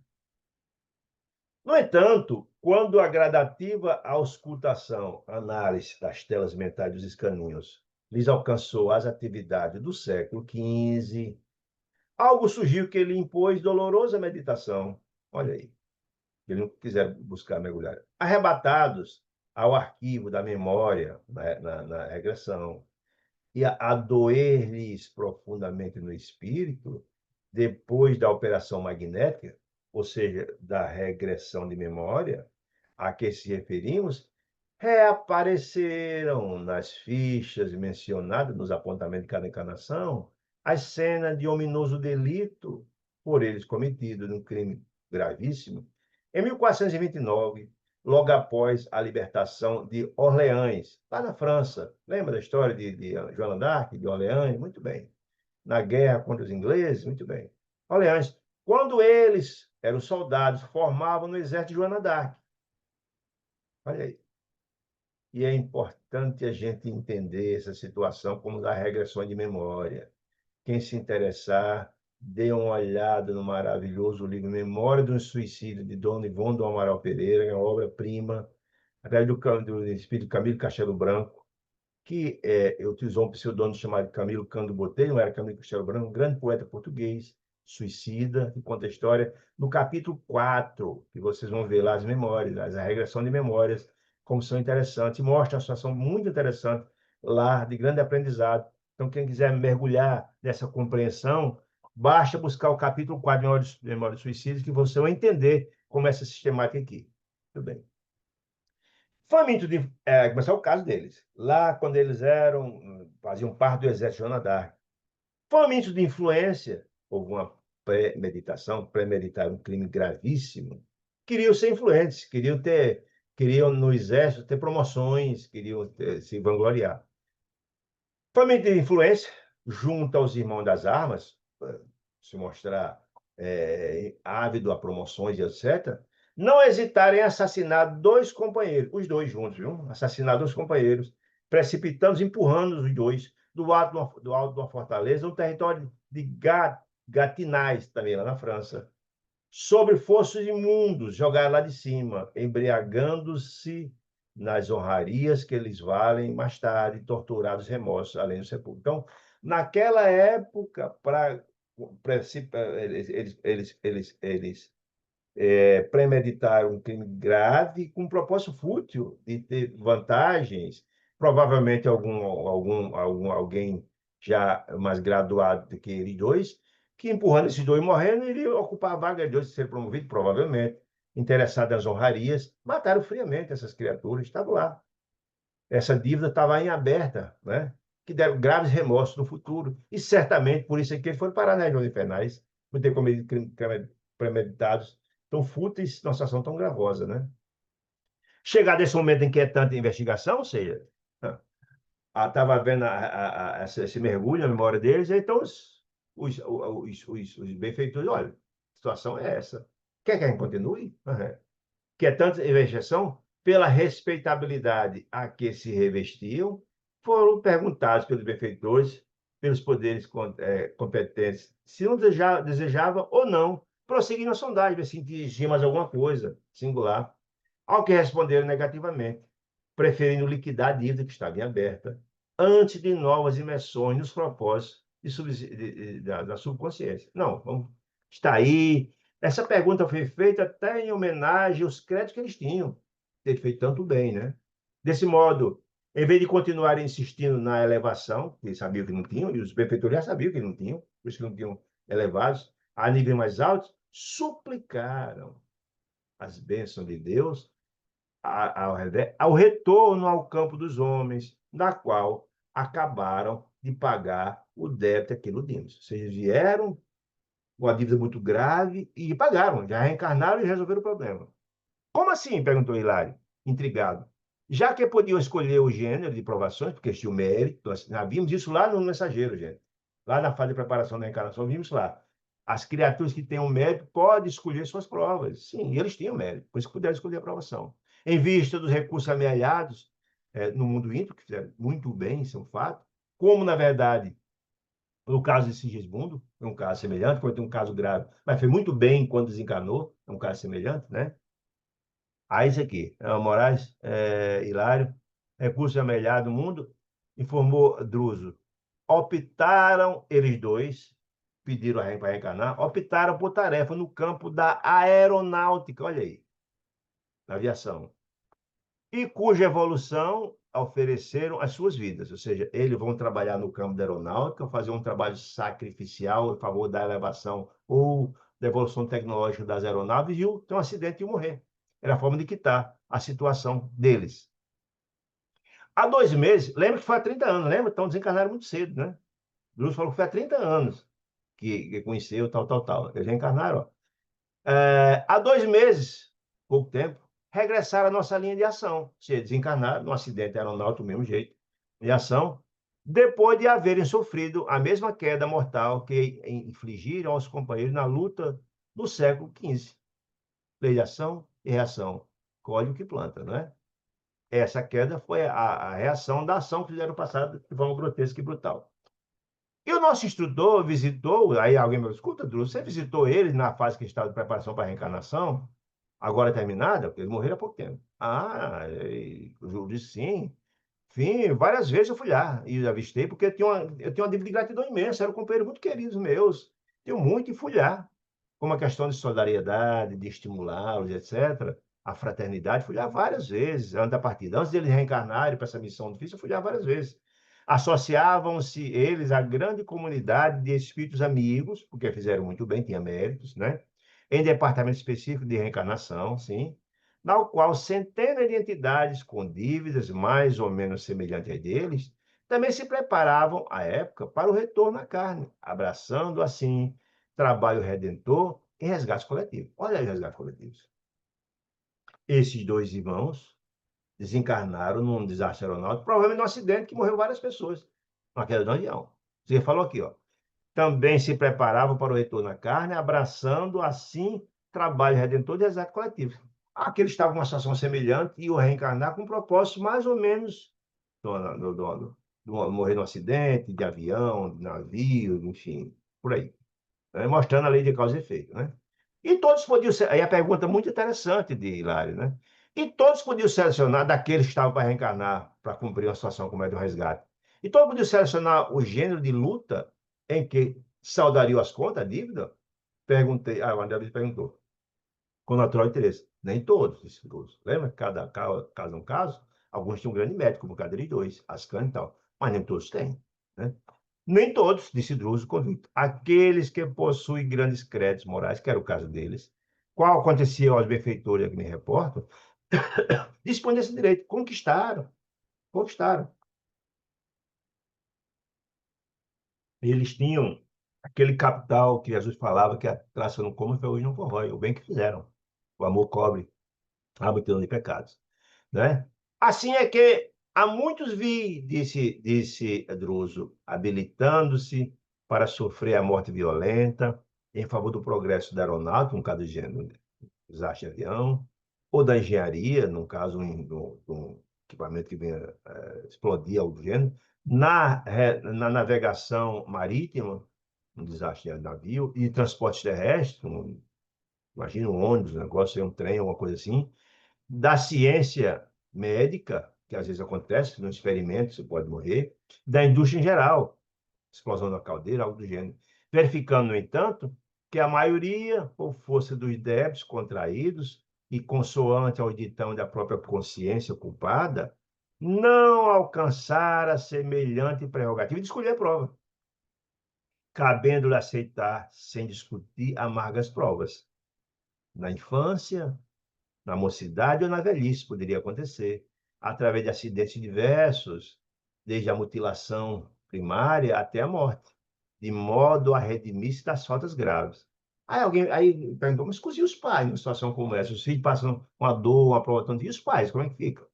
No entanto, quando a gradativa auscultação, análise das telas mentais dos escaninhos lhes alcançou as atividades do século XV, algo surgiu que lhe impôs dolorosa meditação. Olha aí, eles não quiseram buscar mergulhar. Arrebatados ao arquivo da memória, na regressão, e a doer-lhes profundamente no espírito, depois da operação magnética, ou seja, da regressão de memória a que se referimos, reapareceram nas fichas mencionadas nos apontamentos de cada encarnação as cenas de ominoso delito por eles cometido num crime gravíssimo em 1429, logo após a libertação de Orleans, lá na França. Lembra da história de Joana d'Arc, de Orleans? Muito bem. Na guerra contra os ingleses? Muito bem. Orleans, quando eles eram soldados, formavam no exército de Joana d'Arc. Olha aí. E é importante a gente entender essa situação como da regressão de memória. Quem se interessar, dê uma olhada no maravilhoso livro Memória de um Suicídio, de Dona Ivone do Amaral Pereira, é uma obra-prima, através do espírito Camilo Castelo Branco, que utilizou um pseudônimo chamado Camilo Cândido Botelho, não era Camilo Castelo Branco, um grande poeta português, suicida, que conta a história, no capítulo 4, que vocês vão ver lá as memórias, a regressão de memórias, como são interessantes, e mostra uma situação muito interessante lá, de grande aprendizado. Então, quem quiser mergulhar nessa compreensão, basta buscar o capítulo 4 de Memórias Suicidas, que você vai entender como é essa sistemática aqui. Tudo bem. Faminto de. Começar o caso deles. Lá, quando eles faziam parte do exército de Joana d'Arc. Faminto de influência, houve uma premeditar um crime gravíssimo. Queriam ser influentes, queriam no exército ter promoções, queriam se vangloriar. Faminto de influência, junto aos irmãos das armas, se mostrar ávido a promoções e etc., não hesitarem em assassinar 2 companheiros, os dois juntos, viu? Assassinar 2 companheiros, precipitando, empurrando os dois do alto de uma fortaleza, no território de Gatinais, também lá na França, sobre fossos imundos, jogar lá de cima, embriagando-se nas honrarias que eles valem mais tarde, torturados remorsos, além do sepulcro. Então, naquela época, para eles premeditaram um crime grave com um propósito fútil de ter vantagens, provavelmente alguém já mais graduado do que eles dois, que empurrando esses dois morrendo, iria ocupar a vaga de dois de ser promovido, provavelmente, interessado nas honrarias, mataram friamente essas criaturas, estavam lá. Essa dívida estava em aberta, né? Que deram graves remorsos no futuro. E certamente por isso é que eles foram parar nas regiões infernais, por ter cometido crimes premeditados tão fúteis, numa situação tão gravosa, né? Chegar desse momento inquietante de investigação, ou seja, estava vendo esse mergulho na memória deles, então os benfeitores, olha, a situação é essa. Quer que a gente continue? Uhum. Quer tanta investigação? Pela respeitabilidade a que se revestiam, foram perguntados pelos benfeitores, pelos poderes competentes, se não desejava ou não prosseguir na sondagem, ver se existia mais alguma coisa singular, ao que responderam negativamente, preferindo liquidar a dívida que estava em aberta, antes de novas imersões nos propósitos da subconsciência. Não, está aí. Essa pergunta foi feita até em homenagem aos créditos que eles tinham, ter feito tanto bem, né? Desse modo, em vez de continuar insistindo na elevação, que eles sabiam que não tinham, e os benfeitores já sabiam que não tinham, por isso que não tinham elevados a níveis mais altos, suplicaram as bênçãos de Deus ao retorno ao campo dos homens, na qual acabaram de pagar o débito que iludimos. Ou seja, vieram com uma dívida muito grave e pagaram, já reencarnaram e resolveram o problema. Como assim? Perguntou Hilário. intrigado. Já que podiam escolher o gênero de provações, porque tinha o mérito, nós vimos isso lá no Mensageiro, gente. Lá na fase de preparação da encarnação, vimos lá. As criaturas que têm o mérito podem escolher suas provas. Sim, eles tinham mérito, por isso que puderam escolher a aprovação. Em vista dos recursos amealhados no mundo íntimo, que fizeram muito bem, isso é um fato, como, na verdade, no caso de Sigismundo, é um caso semelhante, foi um caso grave, mas foi muito bem quando desencarnou, é um caso semelhante, né? Aí isso aqui, Moraes, Hilário, recurso amelhado do mundo, informou Druso. Optaram eles dois, pediram para reencarnar, optaram por tarefa no campo da aeronáutica, olha aí, na aviação, e cuja evolução ofereceram as suas vidas, ou seja, eles vão trabalhar no campo da aeronáutica, fazer um trabalho sacrificial em favor da elevação ou da evolução tecnológica das aeronaves e ter um acidente e morrer. Era a forma de quitar a situação deles. Há 2 meses, lembra que foi há 30 anos, lembra? Então desencarnaram muito cedo, né? Bruce falou que foi há 30 anos que conheceu, tal, tal, tal. Eles reencarnaram, ó. Há 2 meses, pouco tempo, regressaram à nossa linha de ação. Se desencarnaram num acidente aeronáutico do mesmo jeito, de ação, depois de haverem sofrido a mesma queda mortal que infligiram aos companheiros na luta do século XV. Lei de ação e reação. Colhe o que planta, não é? Essa queda foi a reação da ação que fizeram no passado de forma grotesca e brutal. E o nosso instrutor visitou, aí alguém me escuta, Druso, você visitou ele na fase que estava de preparação para a reencarnação, agora terminada? Porque eles morreram há pouco tempo. O Júlio disse sim. Sim, várias vezes eu fui lá e avistei, porque eu tinha uma dívida de gratidão imensa, eram companheiros muito queridos meus. Tenho muito e fui lá. Como a questão de solidariedade, de estimulá-los, etc. A fraternidade, fui lá várias vezes, antes da partida. Antes deles reencarnarem para essa missão difícil, eu fui lá várias vezes. Associavam-se eles à grande comunidade de espíritos amigos, porque fizeram muito bem, tinha méritos, né? Em departamento específico de reencarnação, sim, na qual centenas de entidades com dívidas mais ou menos semelhantes às deles também se preparavam, à época, para o retorno à carne, abraçando, assim, trabalho redentor e resgate coletivo. Olha aí os resgates coletivos. Esses dois irmãos desencarnaram num desastre aeronáutico, provavelmente num acidente que morreu várias pessoas, uma queda de um avião. Você falou aqui, ó. Também se preparavam para o retorno à carne, abraçando, assim, trabalho redentor e resgate coletivo. Aqueles estavam numa situação semelhante e o reencarnar com um propósito mais ou menos morrer num acidente de avião, de navio, enfim, por aí, né? Mostrando a lei de causa e efeito, né? E todos podiam ser, aí a pergunta muito interessante de Hilário, né? E todos podiam selecionar daqueles que estavam para reencarnar, para cumprir uma situação como é do resgate. E todos podiam selecionar o gênero de luta em que saudariam as contas, a dívida? Perguntei, o André perguntou, com natural interesse. Nem todos, disse Lúcio. Lembra? Cada caso é um caso. Alguns têm um grande médico, como cadeira de dois, Ascan e tal. Mas nem todos têm, né? Nem todos, disse Druso convicto. Aqueles que possuem grandes créditos morais, que era o caso deles, qual acontecia aos benfeitores a que me reporto, dispõem desse direito. Conquistaram. Conquistaram. Eles tinham aquele capital que Jesus falava que a traça não come, hoje não corrói. O bem que fizeram. O amor cobre a multidão de pecados, né? Assim é que há muitos vi, disse Druso, habilitando-se para sofrer a morte violenta em favor do progresso da aeronáutica, no caso do gênero desastre de avião, ou da engenharia, no caso um equipamento que venha explodir algo do gênero, na navegação marítima, um desastre de navio, e transporte terrestre, imagina um ônibus, um negócio, um trem, uma coisa assim, da ciência médica, que às vezes acontece, no experimento você pode morrer, da indústria em geral, explosão da caldeira, algo do gênero. Verificando, no entanto, que a maioria, por força dos débitos contraídos e consoante ao ditão da própria consciência culpada, não alcançara semelhante prerrogativa de escolher a prova, cabendo-lhe aceitar, sem discutir, amargas provas. Na infância, na mocidade ou na velhice, poderia acontecer, através de acidentes diversos, desde a mutilação primária até a morte, de modo a redimir-se das faltas graves. Aí perguntou, mas e os pais numa situação como essa? Os filhos passam uma dor, uma prova, e os pais, como é que fica?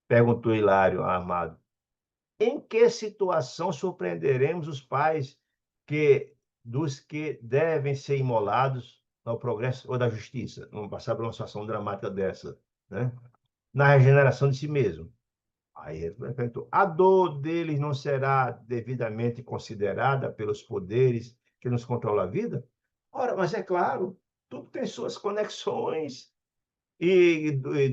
Perguntou Hilário Amado. Em que situação surpreenderemos os pais que dos que devem ser imolados ao progresso ou da justiça? Vamos passar por uma situação dramática dessa, né? Na regeneração de si mesmo. Aí ele perguntou: a dor deles não será devidamente considerada pelos poderes que nos controlam a vida? Ora, mas é claro, tudo tem suas conexões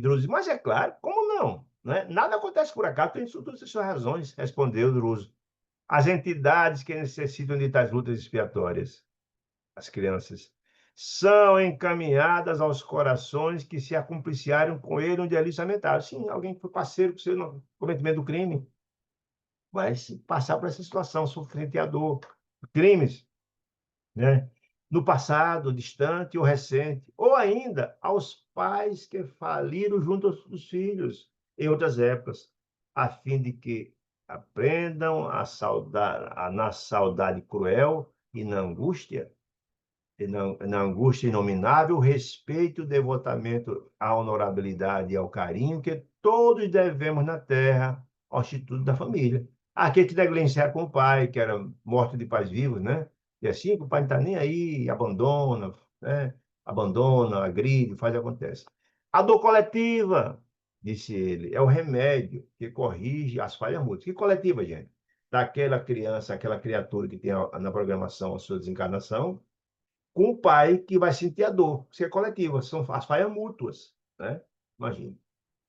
Druso, mas é claro, como não? Né? Nada acontece por acaso, tem tudo as suas razões, respondeu Druso. As entidades que necessitam de tais lutas expiatórias, as crianças, são encaminhadas aos corações que se acumpliciaram com ele onde ali lamentaram. Sim, alguém que foi parceiro com você no cometimento do crime vai passar por essa situação, sofrendo a dor, crimes, né? No passado, distante ou recente, ou ainda aos pais que faliram junto aos filhos em outras épocas, a fim de que aprendam na saudade cruel e na angústia na angústia inominável, respeito, devotamento à honorabilidade e ao carinho que todos devemos na terra ao instituto da família. Aquele que negligenciar com o pai, que era morto de pais vivos, né? E assim, o pai não está nem aí, abandona, né? Abandona, agride, faz, acontece. A dor coletiva, disse ele, é o remédio que corrige as falhas mútuas. Que coletiva, gente? Daquela criança, aquela criatura que tem na programação a sua desencarnação, com o pai que vai sentir a dor, que é coletiva, são as falhas mútuas, né? Imagina.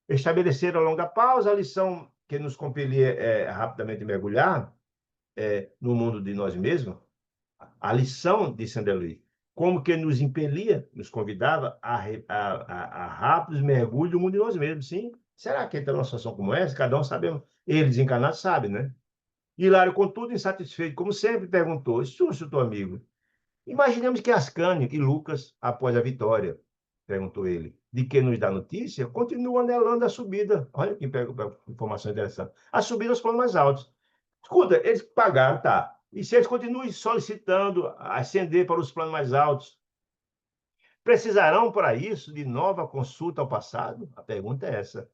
Estabelecer a longa pausa, a lição que nos compelia rapidamente mergulhar no mundo de nós mesmos, a lição de Saint-Denis, como que nos impelia, nos convidava a rápidos mergulhos no mundo de nós mesmos, sim. Será que está numa situação como essa? Cada um sabemos, ele desencarnado sabe, né? Hilário, contudo, insatisfeito, como sempre, perguntou: Súcio, teu amigo, imaginemos que Ascânio e Lucas, após a vitória, perguntou ele, de que nos dá notícia, continuam anelando a subida. Olha que informação interessante. A subida aos planos mais altos. Escuta, eles pagaram, tá. E se eles continuam solicitando ascender para os planos mais altos, precisarão para isso de nova consulta ao passado? A pergunta é essa.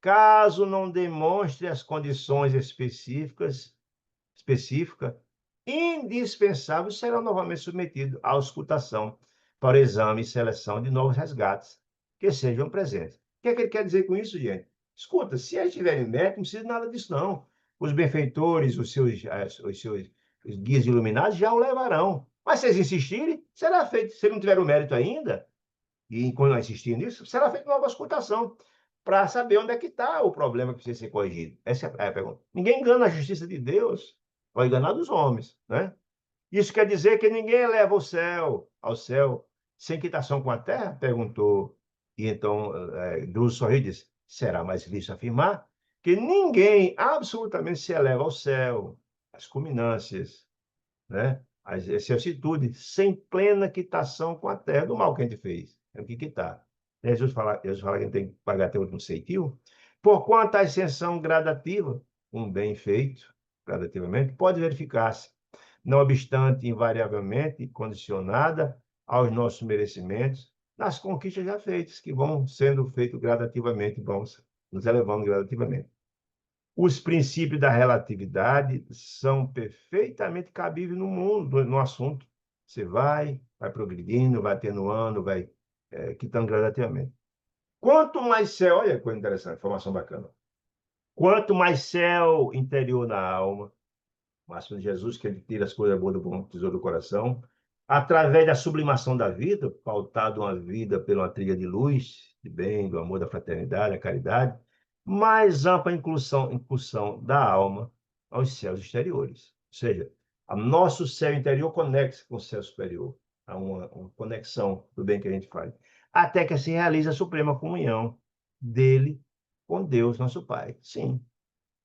Caso não demonstre as condições específica, indispensável, será novamente submetido à auscultação para o exame e seleção de novos resgates que sejam presentes. O que é que ele quer dizer com isso, gente? Escuta, se eles tiverem mérito, não precisa de nada disso, não. Os benfeitores, os guias iluminados já o levarão. Mas se eles insistirem, será feito. Se não tiver o mérito ainda, e quando não insistir nisso, será feita nova auscultação para saber onde é que está o problema que precisa ser corrigido. Essa é a pergunta. Ninguém engana a justiça de Deus, vai enganar dos homens, né? Isso quer dizer que ninguém eleva ao céu, sem quitação com a terra? Perguntou. E então, Druso sorriu e disse: será mais lícito afirmar que ninguém absolutamente se eleva ao céu, às culminâncias, né? As vicissitudes, sem plena quitação com a terra do mal que a gente fez. Tem que quitar. Jesus fala que a gente tem que pagar até o último ceitil. Porquanto a ascensão gradativa, um bem feito, gradativamente, pode verificar-se, não obstante invariavelmente condicionada aos nossos merecimentos, nas conquistas já feitas, que vão sendo feitas gradativamente, vamos nos elevando gradativamente. Os princípios da relatividade são perfeitamente cabíveis no mundo, no assunto. Você vai progredindo, vai atenuando, vai quitando gradativamente. Quanto mais céu, olha que coisa interessante, informação bacana. Quanto mais céu interior na alma, máximo de Jesus, que ele tira as coisas boas do bom tesouro do coração, através da sublimação da vida, pautado uma vida pela trilha de luz, de bem, do amor, da fraternidade, da caridade, mais ampla incursão da alma aos céus exteriores. Ou seja, o nosso céu interior conecta com o céu superior. Há uma conexão do bem que a gente faz. Até que se realize a suprema comunhão dele com Deus, nosso Pai. Sim,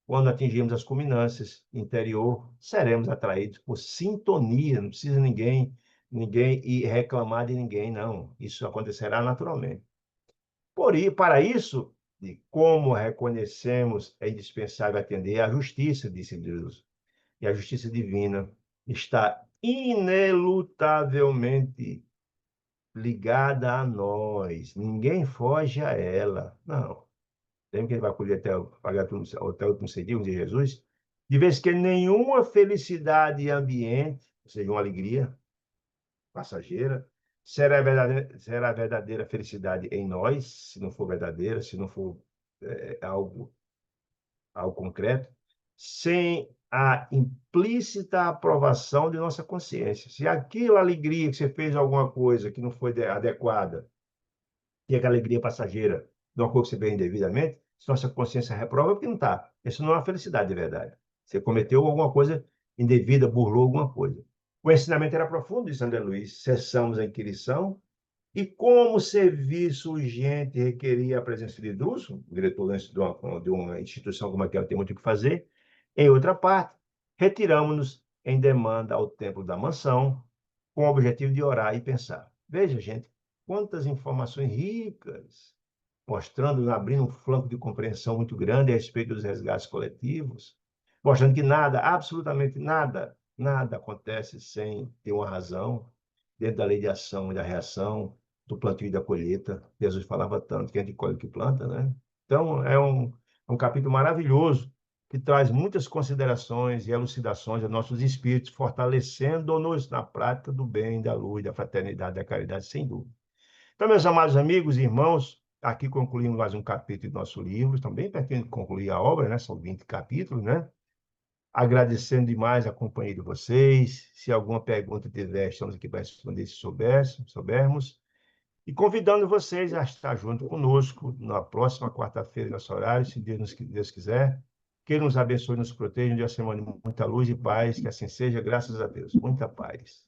quando atingirmos as culminâncias interior, seremos atraídos por sintonia, não precisa ninguém ir reclamar de ninguém, não. Isso acontecerá naturalmente. Para isso, de como reconhecemos, é indispensável atender à justiça, disse Deus. E a justiça divina está inelutavelmente ligada a nós. Ninguém foge a ela. Não. Lembra que ele vai colher até o último dia de Jesus? De vez que nenhuma felicidade ambiente, ou seja, uma alegria passageira, será verdadeira felicidade em nós, se não for verdadeira, se não for algo concreto, sem a implícita aprovação de nossa consciência. Se aquela alegria que você fez alguma coisa que não foi adequada, e aquela alegria passageira de uma coisa que você fez indevidamente, se nossa consciência reprova, é porque não está. Isso não é uma felicidade de verdade. Você cometeu alguma coisa indevida, burlou alguma coisa. O ensinamento era profundo, disse André Luiz. Cessamos a inquirição, e como o serviço urgente requeria a presença de Druso, diretor de uma instituição como aquela, tem muito o que fazer, em outra parte, retiramos-nos em demanda ao templo da mansão, com o objetivo de orar e pensar. Veja, gente, quantas informações ricas, mostrando, abrindo um flanco de compreensão muito grande a respeito dos resgates coletivos, mostrando que nada, absolutamente nada, nada acontece sem ter uma razão, dentro da lei de ação e da reação, do plantio e da colheita. Jesus falava tanto que a gente colhe o que planta, né? Então, é um capítulo maravilhoso que traz muitas considerações e elucidações a nossos espíritos, fortalecendo-nos na prática do bem, da luz, da fraternidade, da caridade, sem dúvida. Então, meus amados amigos e irmãos, aqui concluímos mais um capítulo do nosso livro, também pretendo concluir a obra, né? São 20 capítulos, né? Agradecendo demais a companhia de vocês. Se alguma pergunta tiver, estamos aqui para responder se soubermos. E convidando vocês a estar junto conosco na próxima quarta-feira, nosso horário, se Deus quiser. Que Ele nos abençoe e nos proteja, um dia de semana de muita luz e paz, que assim seja, graças a Deus. Muita paz.